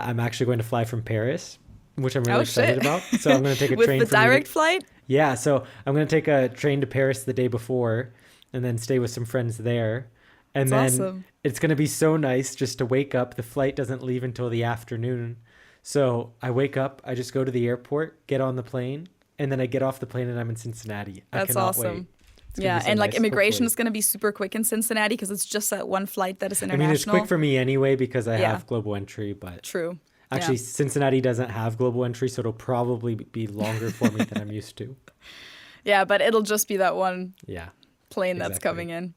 I'm actually going to fly from Paris, which I'm really excited about. So I'm going to take a With train the from direct Munich. flight? Yeah, so I'm going to take a train to Paris the day before and then stay with some friends there. And That's then awesome. it's going to be so nice just to wake up. The flight doesn't leave until the afternoon. So I wake up, I just go to the airport, get on the plane, and then I get off the plane and I'm in Cincinnati. That's I cannot awesome. wait. It's gonna Yeah, be so and like nice, immigration hopefully. is going to be super quick in Cincinnati because it's just that one flight that is I international. mean, it's quick for me anyway because I Yeah. have global entry, but True. actually Yeah. Cincinnati doesn't have global entry, so it'll probably be longer for me than I'm used to. Yeah, but it'll just be that one Yeah. plane that's Exactly. coming in.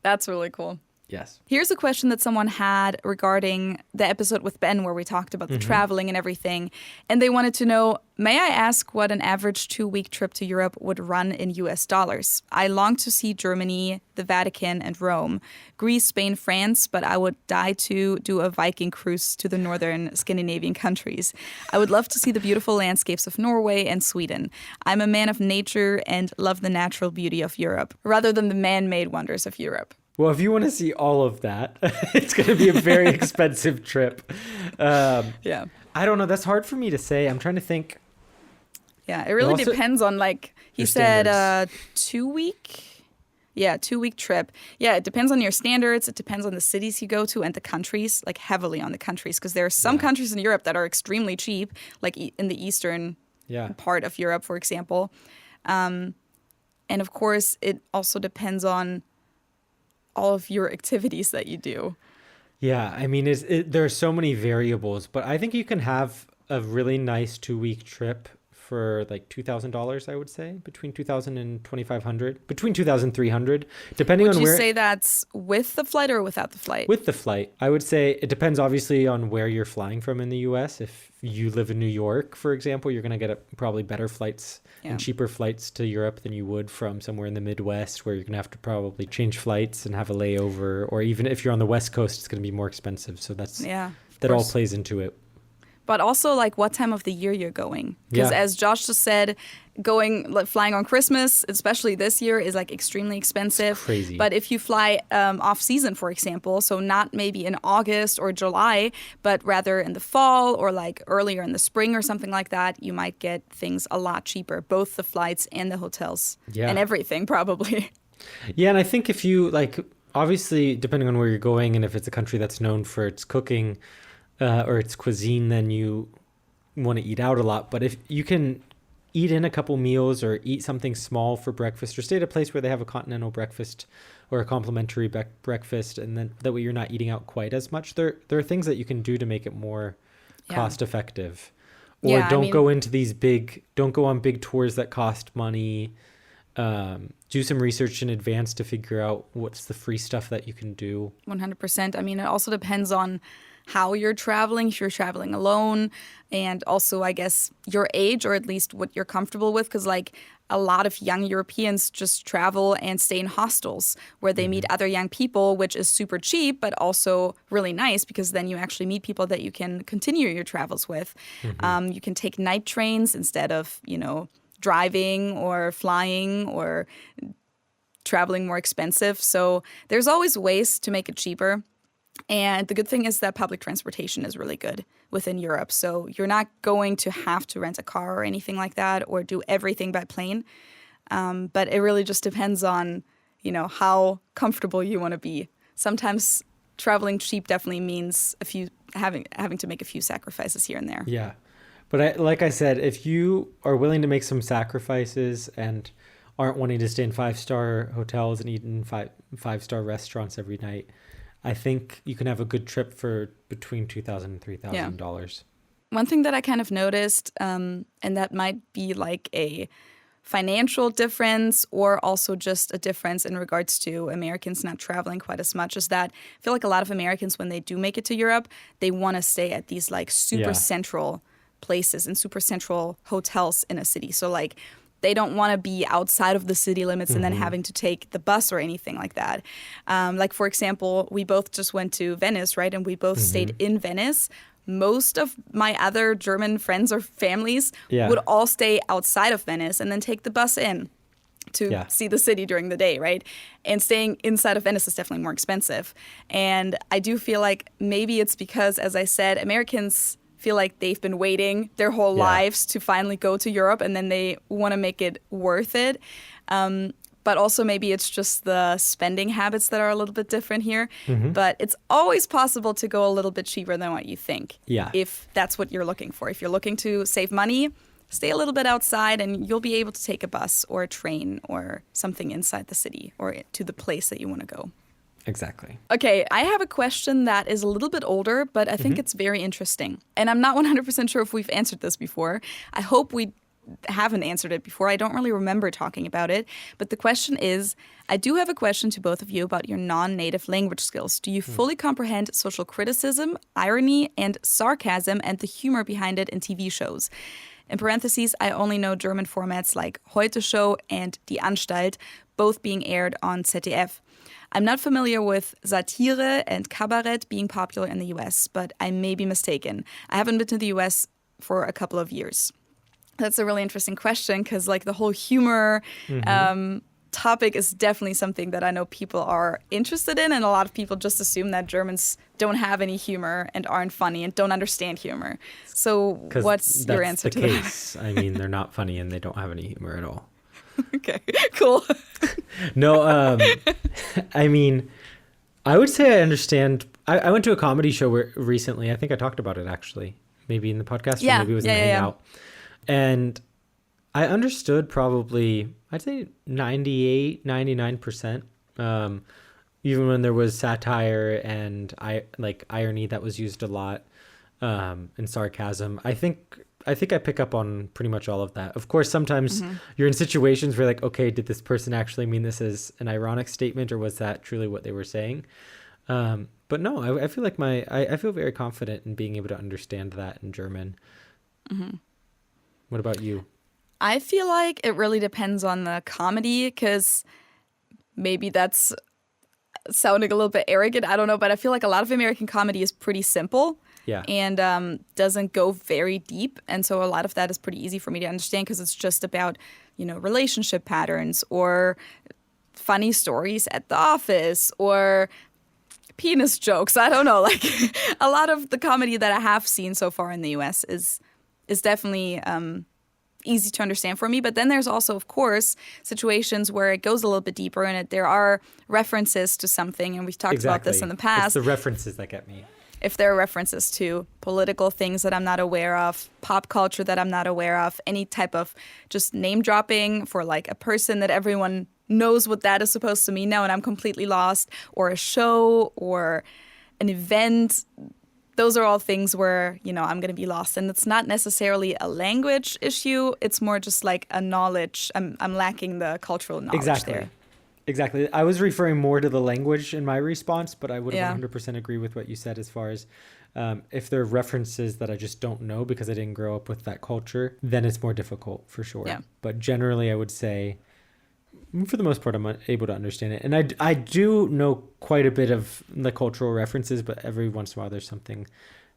That's really cool. Yes. Here's a question that someone had regarding the episode with Ben where we talked about the traveling and everything. And they wanted to know, may I ask what an average 2-week trip to Europe would run in US dollars? I long to see Germany, the Vatican, and Rome, Greece, Spain, France, but I would die to do a Viking cruise to the northern Scandinavian countries. I would love to see the beautiful landscapes of Norway and Sweden. I'm a man of nature and love the natural beauty of Europe, rather than the man-made wonders of Europe. Well, if you want to see all of that, it's going to be a very expensive trip. Yeah. I don't know. That's hard for me to say. I'm trying to think. Yeah, it really also- depends on like he Your said standards. 2-week. Yeah, 2-week trip. Yeah, it depends on your standards. It depends on the cities you go to and the countries, like heavily on the countries, because there are some countries in Europe that are extremely cheap, like in the eastern part of Europe, for example. And of course, it also depends on all of your activities that you do. Yeah, I mean, there are so many variables, but I think you can have a really nice 2-week trip for like $2,000, I would say, between 2,000 and 2,500, between 2,000 and 300, depending on where. Would you say that's with the flight or without the flight? With the flight, I would say it depends obviously on where you're flying from in the US. If you live in New York, for example, you're going to get probably better flights and cheaper flights to Europe than you would from somewhere in the Midwest, where you're going to have to probably change flights and have a layover. Or even if you're on the West Coast, it's going to be more expensive. So that all plays into it. But also, like, what time of the year you're going. Because as Josh just said, flying on Christmas, especially this year, is like extremely expensive. Crazy. But if you fly off season, for example, so not maybe in August or July, but rather in the fall or like earlier in the spring or something like that, you might get things a lot cheaper, both the flights and the hotels and everything probably. Yeah, and I think if you obviously, depending on where you're going and if it's a country that's known for its cooking, or its cuisine, then you want to eat out a lot. But if you can eat in a couple meals or eat something small for breakfast, or stay at a place where they have a continental breakfast or a complimentary breakfast, and then that way you're not eating out quite as much, there are things that you can do to make it more cost effective. Or don't go on big tours that cost money. Do some research in advance to figure out what's the free stuff that you can do. 100%. I mean, it also depends on how you're traveling, if you're traveling alone, and also, I guess, your age, or at least what you're comfortable with, because like a lot of young Europeans just travel and stay in hostels where they meet other young people, which is super cheap, but also really nice because then you actually meet people that you can continue your travels with. You can take night trains instead of, driving or flying or traveling more expensive. So there's always ways to make it cheaper. And the good thing is that public transportation is really good within Europe. So you're not going to have to rent a car or anything like that or do everything by plane. But it really just depends on, how comfortable you want to be. Sometimes traveling cheap definitely means having to make a few sacrifices here and there. Yeah. But like I said, if you are willing to make some sacrifices and aren't wanting to stay in 5-star hotels and eat in five-star restaurants every night, I think you can have a good trip for between $2,000 and $3,000. One thing that I kind of noticed, and that might be like a financial difference or also just a difference in regards to Americans not traveling quite as much, is that I feel like a lot of Americans, when they do make it to Europe, they want to stay at these like super central places and super central hotels in a city. So like they don't want to be outside of the city limits and then having to take the bus or anything like that. Like, for example, we both just went to Venice, right? And we both stayed in Venice. Most of my other German friends or families would all stay outside of Venice and then take the bus in to see the city during the day, right? And staying inside of Venice is definitely more expensive. And I do feel like maybe it's because, as I said, Americans feel like they've been waiting their whole lives to finally go to Europe, and then they want to make it worth it. But also maybe it's just the spending habits that are a little bit different here. But it's always possible to go a little bit cheaper than what you think. If that's what you're looking for. If you're looking to save money, stay a little bit outside and you'll be able to take a bus or a train or something inside the city or to the place that you want to go. Exactly. Okay, I have a question that is a little bit older, but I think it's very interesting. And I'm not 100% sure if we've answered this before. I hope we haven't answered it before. I don't really remember talking about it. But the question is, I do have a question to both of you about your non-native language skills. Do you fully comprehend social criticism, irony, and sarcasm and the humor behind it in TV shows? In parentheses, I only know German formats like Heute Show and Die Anstalt, both being aired on ZDF. I'm not familiar with Satire and cabaret being popular in the US, but I may be mistaken. I haven't been to the US for a couple of years. That's a really interesting question because like the whole humor topic is definitely something that I know people are interested in, and a lot of people just assume that Germans don't have any humor and aren't funny and don't understand humor. So what's your answer to that? I mean, they're not funny and they don't have any humor at all. Okay, cool. No, I mean, I would say I understand. I went to a comedy show recently. I think I talked about it actually, maybe in the podcast or maybe it was in the Hangout. And I understood probably, I'd say 98, 99%. Even when there was satire and irony that was used a lot, and sarcasm. I think I think I pick up on pretty much all of that. Of course, sometimes you're in situations where like, okay, did this person actually mean this as an ironic statement, or was that truly what they were saying? But no, I feel like I feel very confident in being able to understand that in German. What about you? I feel like it really depends on the comedy, because maybe that's sounding a little bit arrogant. I don't know, but I feel like a lot of American comedy is pretty simple. Yeah. And doesn't go very deep. And so a lot of that is pretty easy for me to understand, because it's just about, relationship patterns or funny stories at the office or penis jokes. I don't know. Like a lot of the comedy that I have seen so far in the US is definitely easy to understand for me. But then there's also, of course, situations where it goes a little bit deeper and there are references to something. And we've talked about this in the past. It's the references that get me. If there are references to political things that I'm not aware of, pop culture that I'm not aware of, any type of just name dropping for like a person that everyone knows what that is supposed to mean now and I'm completely lost, or a show or an event, those are all things where, I'm going to be lost. And it's not necessarily a language issue. It's more just like a knowledge. I'm lacking the cultural knowledge there. Exactly. I was referring more to the language in my response, but I would 100% agree with what you said as far as if there are references that I just don't know because I didn't grow up with that culture, then it's more difficult for sure. Yeah. But generally, I would say, for the most part, I'm able to understand it. And I do know quite a bit of the cultural references, but every once in a while there's something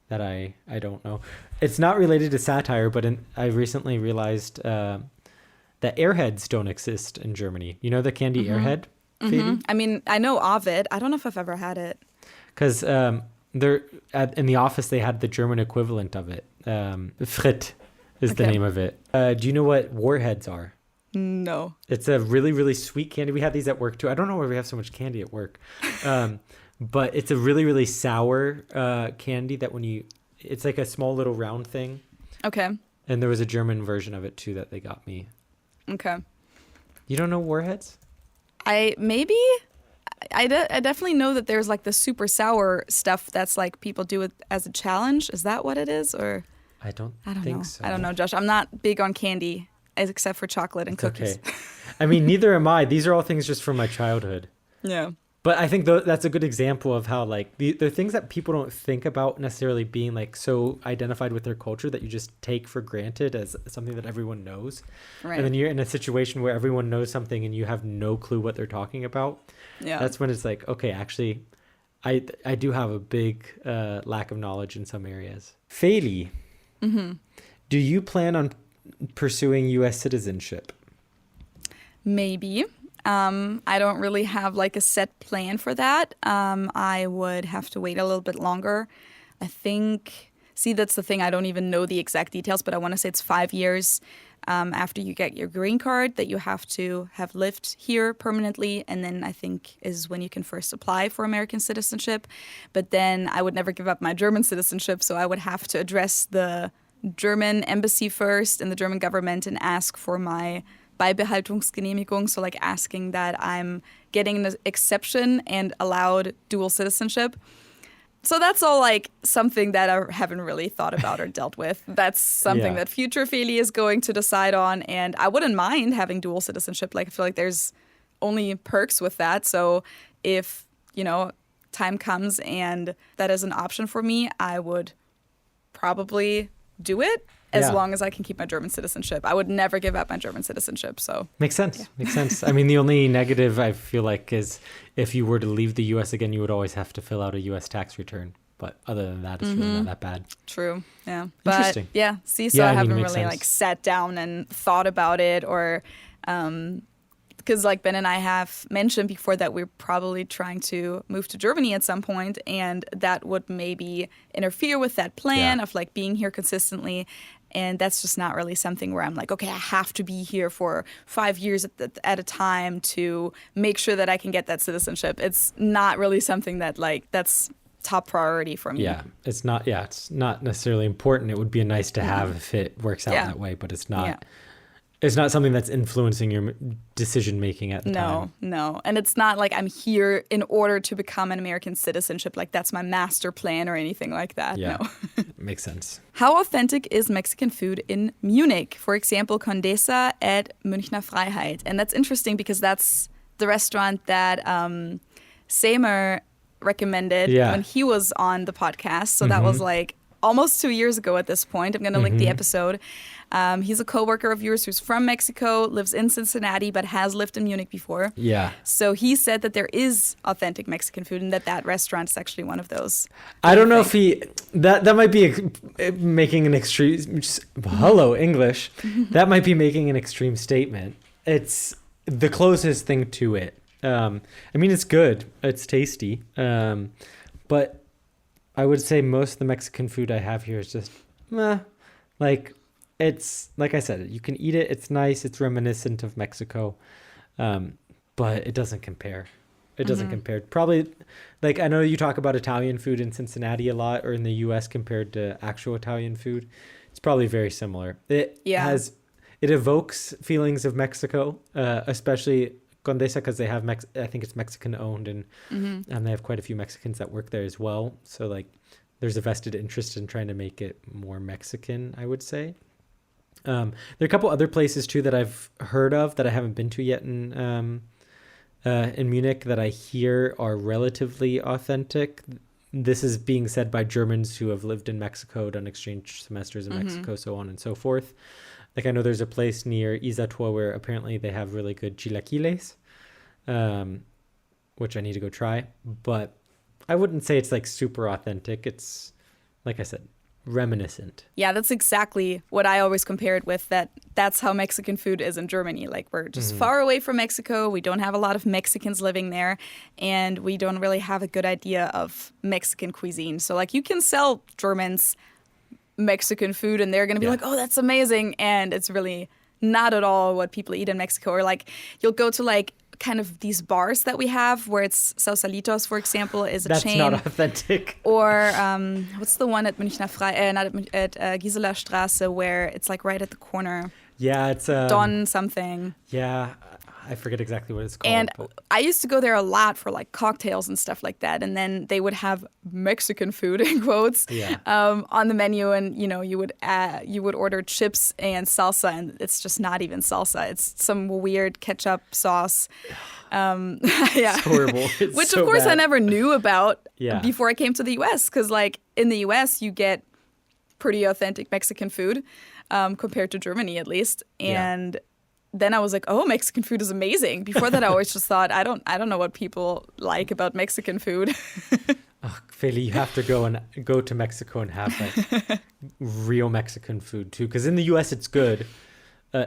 that I don't know. It's not related to satire, but I recently realized that airheads don't exist in Germany. You know the candy airhead? Phoebe? I mean, I know of it. I don't know if I've ever had it. Because in the office, they had the German equivalent of it. Frit is the name of it. Do you know what warheads are? No. It's a really, really sweet candy. We have these at work too. I don't know why we have so much candy at work. But it's a really, really sour candy that it's like a small little round thing. Okay. And there was a German version of it too that they got me. Okay. You don't know warheads? I definitely know that there's like the super sour stuff that's like people do it as a challenge. Is that what it is? Or I don't know. think so. I don't know, Josh. I'm not big on candy except for chocolate and cookies. Okay. I mean, neither am I. These are all things just from my childhood. Yeah. But I think that's a good example of how like the things that people don't think about necessarily being like so identified with their culture that you just take for granted as something that everyone knows. Right. And then you're in a situation where everyone knows something and you have no clue what they're talking about. Yeah. That's when it's like, okay, actually, I do have a big lack of knowledge in some areas. Feli, do you plan on pursuing U.S. citizenship? Maybe. I don't really have like a set plan for that. I would have to wait a little bit longer. I think, that's the thing. I don't even know the exact details, but I want to say it's 5 years after you get your green card that you have to have lived here permanently. And then I think is when you can first apply for American citizenship. But then I would never give up my German citizenship. So I would have to address the German embassy first and the German government and ask for my Beibehaltungsgenehmigung, so like asking that I'm getting an exception and allowed dual citizenship. So that's all like something that I haven't really thought about or dealt with. That's something that future Feli is going to decide on, and I wouldn't mind having dual citizenship. Like I feel like there's only perks with that. So if, time comes and that is an option for me, I would probably do it. As long as I can keep my German citizenship. I would never give up my German citizenship. So Makes sense. I mean, the only negative I feel like is if you were to leave the U.S. again, you would always have to fill out a U.S. tax return. But other than that, it's really not that bad. True. Yeah. Interesting. But I haven't really like sat down and thought about it or because like Ben and I have mentioned before that we're probably trying to move to Germany at some point, and that would maybe interfere with that plan of like being here consistently. And that's just not really something where I'm like, okay, I have to be here for 5 years at a time to make sure that I can get that citizenship. It's not really something that like that's top priority for me. Yeah, it's not necessarily important. It would be a nice to have if it works out that way, but it's not. Yeah. It's not something that's influencing your decision making at the time. No. And it's not like I'm here in order to become an American citizenship. Like that's my master plan or anything like that. Yeah. No. makes sense. How authentic is Mexican food in Munich? For example, Condesa at Münchner Freiheit. And that's interesting because that's the restaurant that Seymour recommended when he was on the podcast. So that was like almost 2 years ago at this point. I'm going to link the episode. He's a coworker of yours who's from Mexico, lives in Cincinnati, but has lived in Munich before. Yeah. So he said that there is authentic Mexican food and that restaurant is actually one of those. I don't know if that might be making an extreme. Hello, English. That might be making an extreme statement. It's the closest thing to it. I mean, it's good. It's tasty. But I would say most of the Mexican food I have here is just meh. Like, it's, like I said, you can eat it. It's nice. It's reminiscent of Mexico. But it doesn't compare. It doesn't compare. Probably, like, I know you talk about Italian food in Cincinnati a lot or in the U.S. compared to actual Italian food. It's probably very similar. It evokes feelings of Mexico, especially Condesa, because they have I think it's Mexican owned, and they have quite a few Mexicans that work there as well. So like, there's a vested interest in trying to make it more Mexican, I would say. There are a couple other places too that I've heard of that I haven't been to yet in Munich that I hear are relatively authentic. This is being said by Germans who have lived in Mexico, done exchange semesters in Mexico, so on and so forth. Like, I know there's a place near Izatua where apparently they have really good chilaquiles, which I need to go try. But I wouldn't say it's like super authentic. It's, like I said, reminiscent. Yeah, that's exactly what I always compare it with. That's how Mexican food is in Germany. Like, we're just far away from Mexico. We don't have a lot of Mexicans living there, and we don't really have a good idea of Mexican cuisine. So like, you can sell Germans Mexican food and they're going to be like, oh, that's amazing. And it's really not at all what people eat in Mexico. Or like, you'll go to like kind of these bars that we have where it's Sausalitos, for example, is a chain. That's not authentic. Or what's the one at Münchner at Gisela Straße where it's like right at the corner? Yeah, it's Don something. Yeah, I forget exactly what it's called. And I used to go there a lot for like cocktails and stuff like that. And then they would have Mexican food in quotes on the menu, and you would order chips and salsa, and it's just not even salsa. It's some weird ketchup sauce. It's horrible. It's Which so of course bad. I never knew about before I came to the U.S. Because like in the U.S. you get pretty authentic Mexican food compared to Germany at least, and then I was like, oh, Mexican food is amazing. Before that, I always just thought, I don't know what people like about Mexican food. Oh, Feli, you have to go to Mexico and have like real Mexican food too. Because in the U.S. it's good.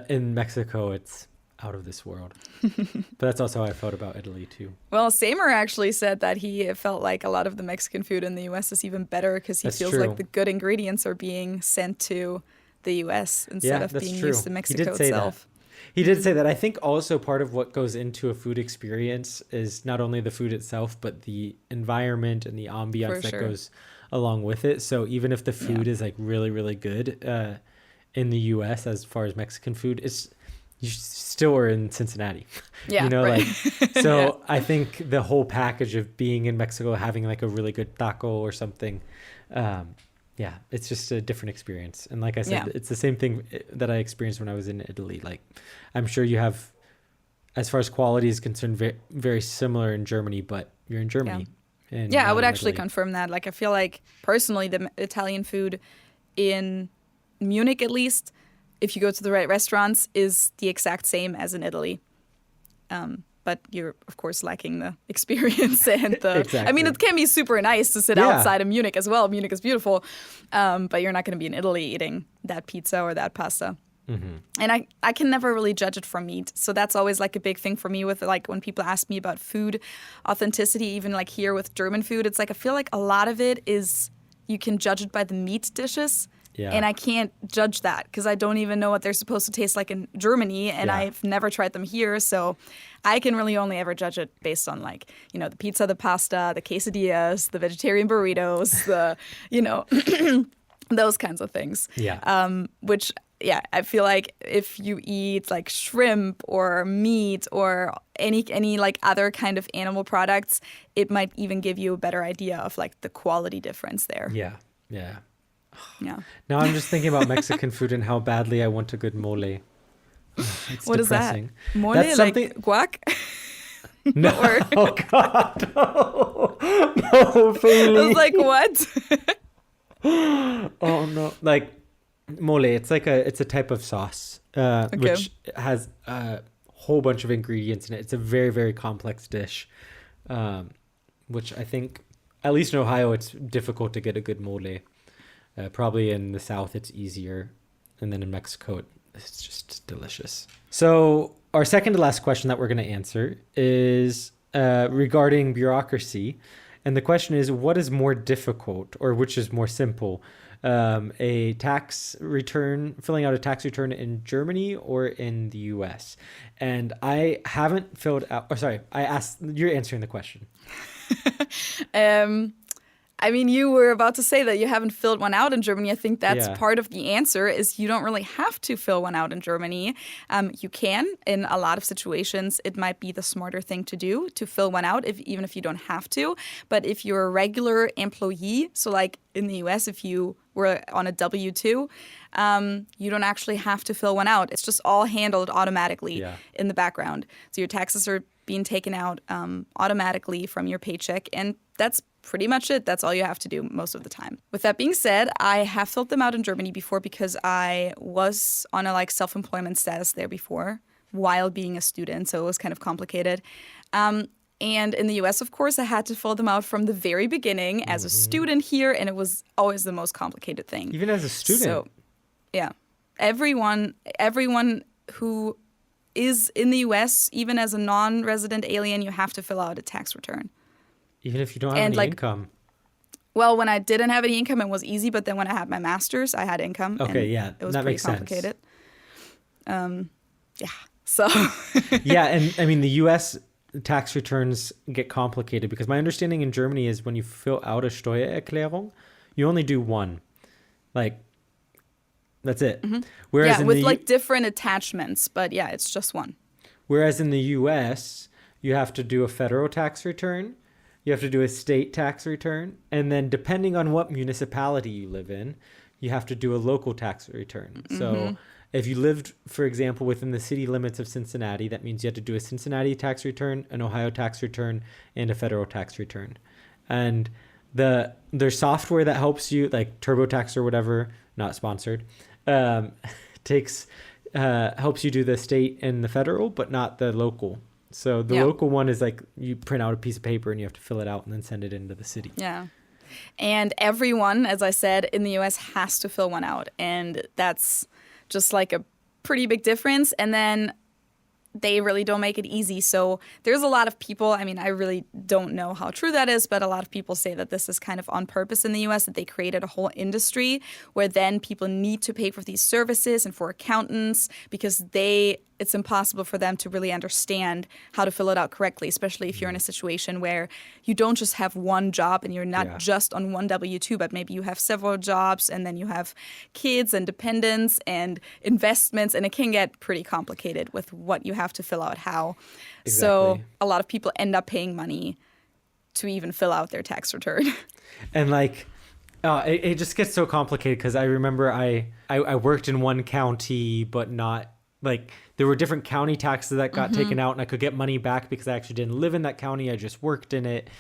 In Mexico, it's out of this world. But that's also how I felt about Italy too. Well, Seymour actually said that he felt like a lot of the Mexican food in the U.S. is even better because he feels like the good ingredients are being sent to the U.S. instead of being used in Mexico itself. He did say that. I think also part of what goes into a food experience is not only the food itself, but the environment and the ambiance that goes along with it. So even if the food is like really, really good in the U.S. as far as Mexican food, you still are in Cincinnati. Yeah, like, so I think the whole package of being in Mexico, having like a really good taco or something, it's just a different experience. And like I said, it's the same thing that I experienced when I was in Italy. Like, I'm sure you have, as far as quality is concerned, very, very similar in Germany, but you're in Germany. Yeah, I would actually confirm that. Like, I feel like personally the Italian food in Munich, at least, if you go to the right restaurants, is the exact same as in Italy. But you're, of course, lacking the experience and the... Exactly. I mean, it can be super nice to sit outside of Munich as well. Munich is beautiful. But you're not going to be in Italy eating that pizza or that pasta. Mm-hmm. And I can never really judge it from meat. So that's always like a big thing for me with like when people ask me about food authenticity, even like here with German food, it's like I feel like a lot of it is you can judge it by the meat dishes. Yeah. And I can't judge that because I don't even know what they're supposed to taste like in Germany, and I've never tried them here. So I can really only ever judge it based on like, the pizza, the pasta, the quesadillas, the vegetarian burritos, the, those kinds of things. Yeah. Which, I feel like if you eat like shrimp or meat or any like other kind of animal products, it might even give you a better idea of like the quality difference there. Yeah. Yeah. Yeah. Now I'm just thinking about Mexican food and how badly I want a good mole. It's What depressing. is that? Mole, That's something. like guac? No, Or- oh God, no, no, I Bailey. was like, what? Oh no, like mole. It's a type of sauce, which has a whole bunch of ingredients in it. It's a very, very complex dish, which I think, at least in Ohio, it's difficult to get a good mole. Probably in the South, it's easier, and then in Mexico, it's just delicious. So our second to last question that we're going to answer is regarding bureaucracy. And the question is, what is more difficult or which is more simple? A tax return, filling out a tax return in Germany or in the US? And I haven't filled out, I asked, you're answering the question. I mean, you were about to say that you haven't filled one out in Germany. I think that's Yeah. part of the answer is you don't really have to fill one out in Germany. You can. In a lot of situations, it might be the smarter thing to do to fill one out, even if you don't have to. But if you're a regular employee, so like in the US, if you were on a W-2, you don't actually have to fill one out. It's just all handled automatically in the background. So your taxes are being taken out automatically from your paycheck, and that's pretty much it. That's all you have to do most of the time. With that being said, I have filled them out in Germany before because I was on a self-employment status there before while being a student, so it was kind of complicated. And in the US, of course, I had to fill them out from the very beginning as a student here, and it was always the most complicated thing. Even as a student? So, yeah. Everyone who is in the US, even as a non-resident alien, you have to fill out a tax return. Even if you don't have any income? Well, when I didn't have any income, it was easy. But then when I had my master's, I had income. Okay, and yeah, it was that pretty makes sense. complicated. So Yeah, and I mean, the U.S. tax returns get complicated because my understanding in Germany is when you fill out a Steuererklärung, you only do one. That's it. Mm-hmm. Whereas with different attachments. But yeah, it's just one. Whereas in the U.S., you have to do a federal tax return. You have to do a state tax return. And then depending on what municipality you live in, you have to do a local tax return. Mm-hmm. So if you lived, for example, within the city limits of Cincinnati, that means you have to do a Cincinnati tax return, an Ohio tax return, and a federal tax return. And there's software that helps you, like TurboTax or whatever, not sponsored, helps you do the state and the federal, but not the local. So the local one is like you print out a piece of paper and you have to fill it out and then send it into the city. Yeah. And everyone, as I said, in the US has to fill one out. And that's just like a pretty big difference. And then they really don't make it easy. So there's a lot of people, I mean, I really don't know how true that is, but a lot of people say that this is kind of on purpose in the US, that they created a whole industry where then people need to pay for these services and for accountants because it's impossible for them to really understand how to fill it out correctly, especially if you're in a situation where you don't just have one job and you're not just on one W-2, but maybe you have several jobs and then you have kids and dependents and investments, and it can get pretty complicated with what you have to fill out how. Exactly. So a lot of people end up paying money to even fill out their tax return. And it just gets so complicated because I remember I worked in one county, but not there were different county taxes that got taken out, and I could get money back because I actually didn't live in that county. I just worked in it.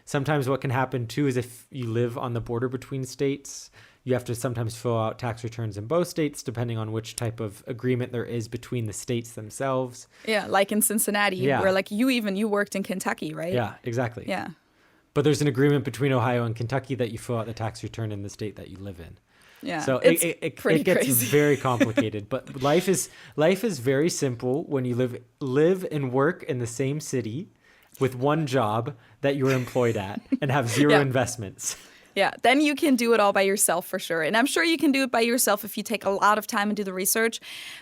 Sometimes what can happen too is if you live on the border between states, you have to sometimes fill out tax returns in both states, depending on which type of agreement there is between the states themselves. Yeah, like in Cincinnati, where you worked in Kentucky, right? Yeah, exactly. Yeah. But there's an agreement between Ohio and Kentucky that you fill out the tax return in the state that you live in. Yeah, so it gets crazy. very complicated. But life is very simple when you live and work in the same city with one job that you're employed at and have zero investments. Yeah, then you can do it all by yourself for sure. And I'm sure you can do it by yourself if you take a lot of time and do the research.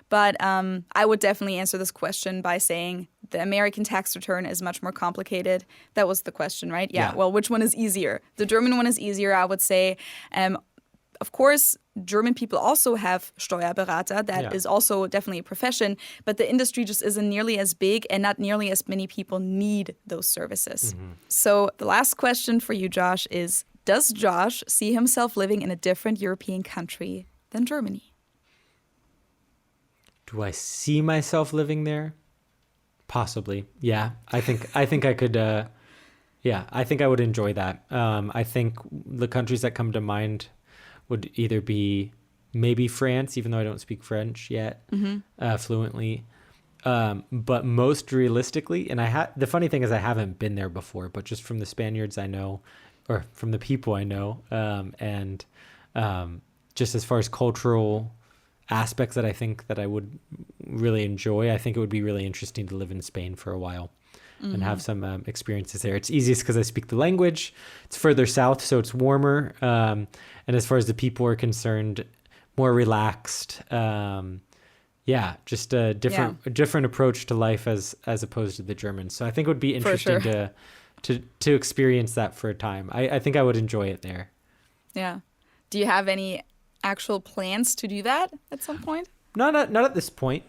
But I would definitely answer this question by saying the American tax return is much more complicated. That was the question, right? Yeah. Well, which one is easier? The German one is easier, I would say. Of course, German people also have Steuerberater. That is also definitely a profession. But the industry just isn't nearly as big and not nearly as many people need those services. Mm-hmm. So the last question for you, Josh, is Does Josh see himself living in a different European country than Germany? Do I see myself living there? Possibly. Yeah. I think I could I think I would enjoy that. I think the countries that come to mind would either be maybe France, even though I don't speak French yet fluently. But most realistically, and the funny thing is I haven't been there before, but just from the Spaniards I know, or from the people I know, and just as far as cultural aspects that I think that I would really enjoy, I think it would be really interesting to live in Spain for a while and have some experiences there. It's easiest because I speak the language. It's further south, so it's warmer. And as far as the people are concerned, more relaxed. Just a different approach to life as opposed to the Germans. So I think it would be interesting to experience that for a time. I think I would enjoy it there. Yeah. Do you have any actual plans to do that at some point? Not at this point.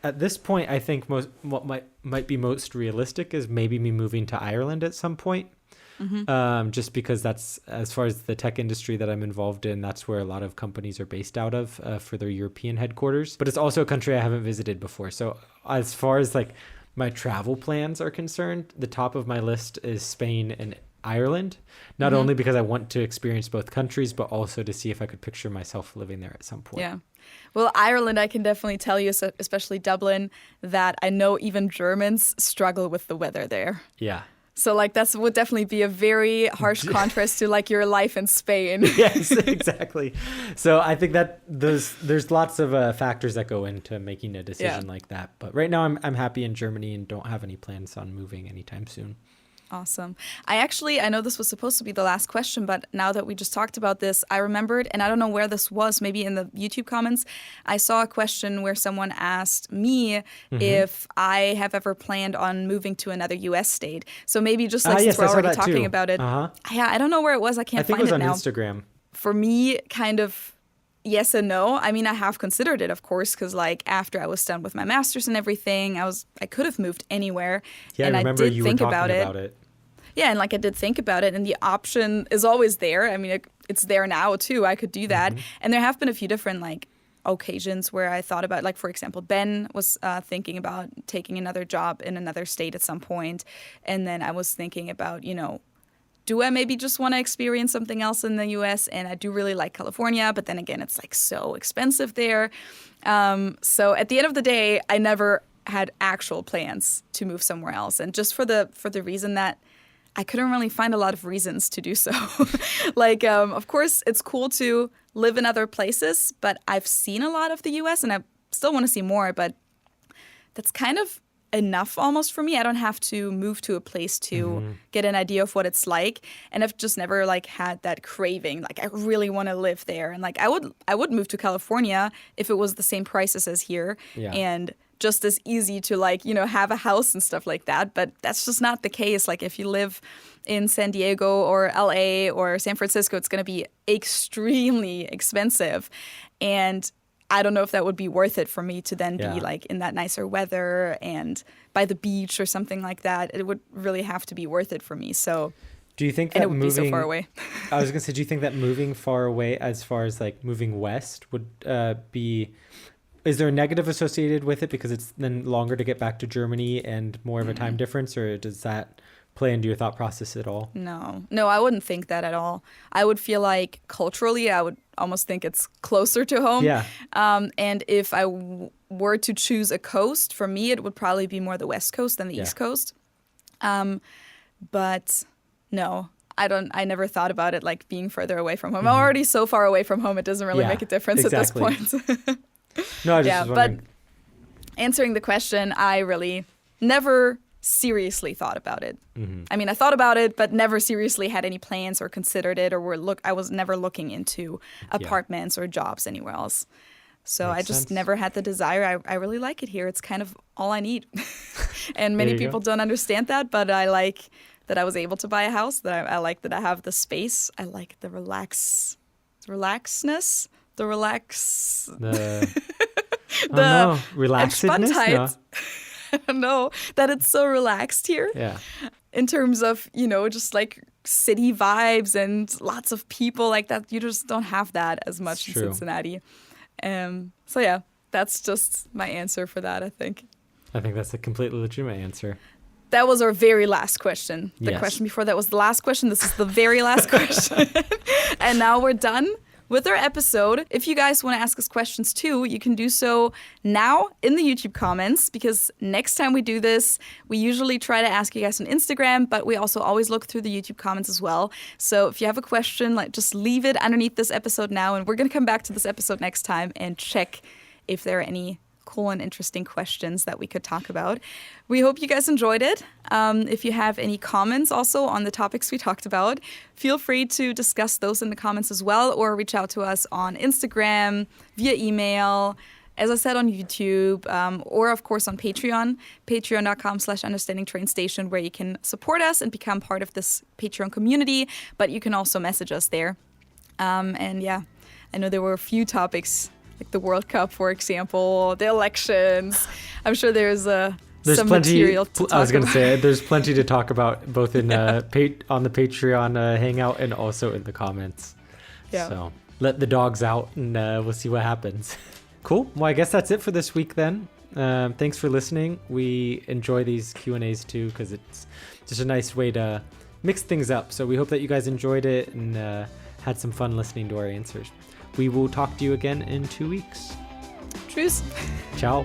At this point, I think what might be most realistic is maybe me moving to Ireland at some point. Just because that's, as far as the tech industry that I'm involved in, that's where a lot of companies are based out of for their European headquarters. But it's also a country I haven't visited before. So as far as like my travel plans are concerned, the top of my list is Spain and Ireland, not only because I want to experience both countries, but also to see if I could picture myself living there at some point. Yeah. Well, Ireland, I can definitely tell you, especially Dublin, that I know even Germans struggle with the weather there. Yeah. So like that would definitely be a very harsh contrast to like your life in Spain. Yes, exactly. So I think that there's lots of factors that go into making a decision like that. But right now I'm happy in Germany and don't have any plans on moving anytime soon. Awesome. I know this was supposed to be the last question, but now that we just talked about this, I remembered, and I don't know where this was, maybe in the YouTube comments, I saw a question where someone asked me if I have ever planned on moving to another US state. So maybe just like since we're already talking about it. Yeah, I don't know where it was. I can't find it now. I think it was on Instagram. For me, kind of yes and no. I mean, I have considered it, of course, because like after I was done with my master's and everything, I could have moved anywhere. Yeah, and I remember you were talking about it. Yeah, and like I did think about it, and the option is always there. I mean, it's there now too. I could do that. And there have been a few different like occasions where I thought about, like, for example, Ben was thinking about taking another job in another state at some point. And then I was thinking about, do I maybe just want to experience something else in the US? And I do really like California, but then again, it's like so expensive there. So at the end of the day, I never had actual plans to move somewhere else. And just for the reason that I couldn't really find a lot of reasons to do so. Like, of course, it's cool to live in other places, but I've seen a lot of the US and I still want to see more, but that's kind of enough almost for me. I don't have to move to a place to get an idea of what it's like. And I've just never like had that craving. Like, I really want to live there. And like, I would move to California if it was the same prices as here. Yeah. And just as easy to like, have a house and stuff like that. But that's just not the case. Like if you live in San Diego or LA or San Francisco, it's going to be extremely expensive. And I don't know if that would be worth it for me to then be like in that nicer weather and by the beach or something like that. It would really have to be worth it for me. So do you think that it would be so far away? I was going to say, do you think that moving far away, as far as like moving west, would be... Is there a negative associated with it because it's then longer to get back to Germany and more of a time difference, or does that play into your thought process at all? No, I wouldn't think that at all. I would feel like culturally, I would almost think it's closer to home. Yeah. And if I were to choose a coast, for me, it would probably be more the West Coast than the East Coast. But no, I never thought about it like being further away from home. I'm already so far away from home, it doesn't really make a difference at this point. No, I just was wondering. But answering the question, I really never seriously thought about it. I mean, I thought about it, but never seriously had any plans or considered it, or I was never looking into apartments or jobs anywhere else. So I just never had the desire. I really like it here. It's kind of all I need. And many people don't understand that, but I like that I was able to buy a house, that I like that I have the space. I like the relaxness. The relaxedness. No. I don't know that it's so relaxed here. Yeah. in terms of, you know, just like city vibes and lots of people like that. You just don't have that as much in Cincinnati. So yeah, that's just my answer for that, I think. I think that's a completely legitimate answer. That was our very last question. The question before that was the last question. This is the very last question. And now we're done with our episode. If you guys want to ask us questions too, you can do so now in the YouTube comments, because next time we do this, we usually try to ask you guys on Instagram, but we also always look through the YouTube comments as well. So if you have a question, like just leave it underneath this episode now, and we're going to come back to this episode next time and check if there are any cool and interesting questions that we could talk about. We hope you guys enjoyed it. If you have any comments also on the topics we talked about, feel free to discuss those in the comments as well, or reach out to us on Instagram, via email, as I said, on YouTube, or of course on Patreon, patreon.com/understandingtrainstation, where you can support us and become part of this Patreon community, but you can also message us there. And yeah, I know there were a few topics, like the World Cup, for example, the elections. I'm sure there's some plenty, material to talk I was going to about. say, there's plenty to talk about, both in on the Patreon hangout and also in the comments. Yeah. So let the dogs out, and we'll see what happens. Cool. Well, I guess that's it for this week then. Thanks for listening. We enjoy these Q&As too, because it's just a nice way to mix things up. So we hope that you guys enjoyed it and had some fun listening to our answers. We will talk to you again in 2 weeks. Tschüss. Ciao.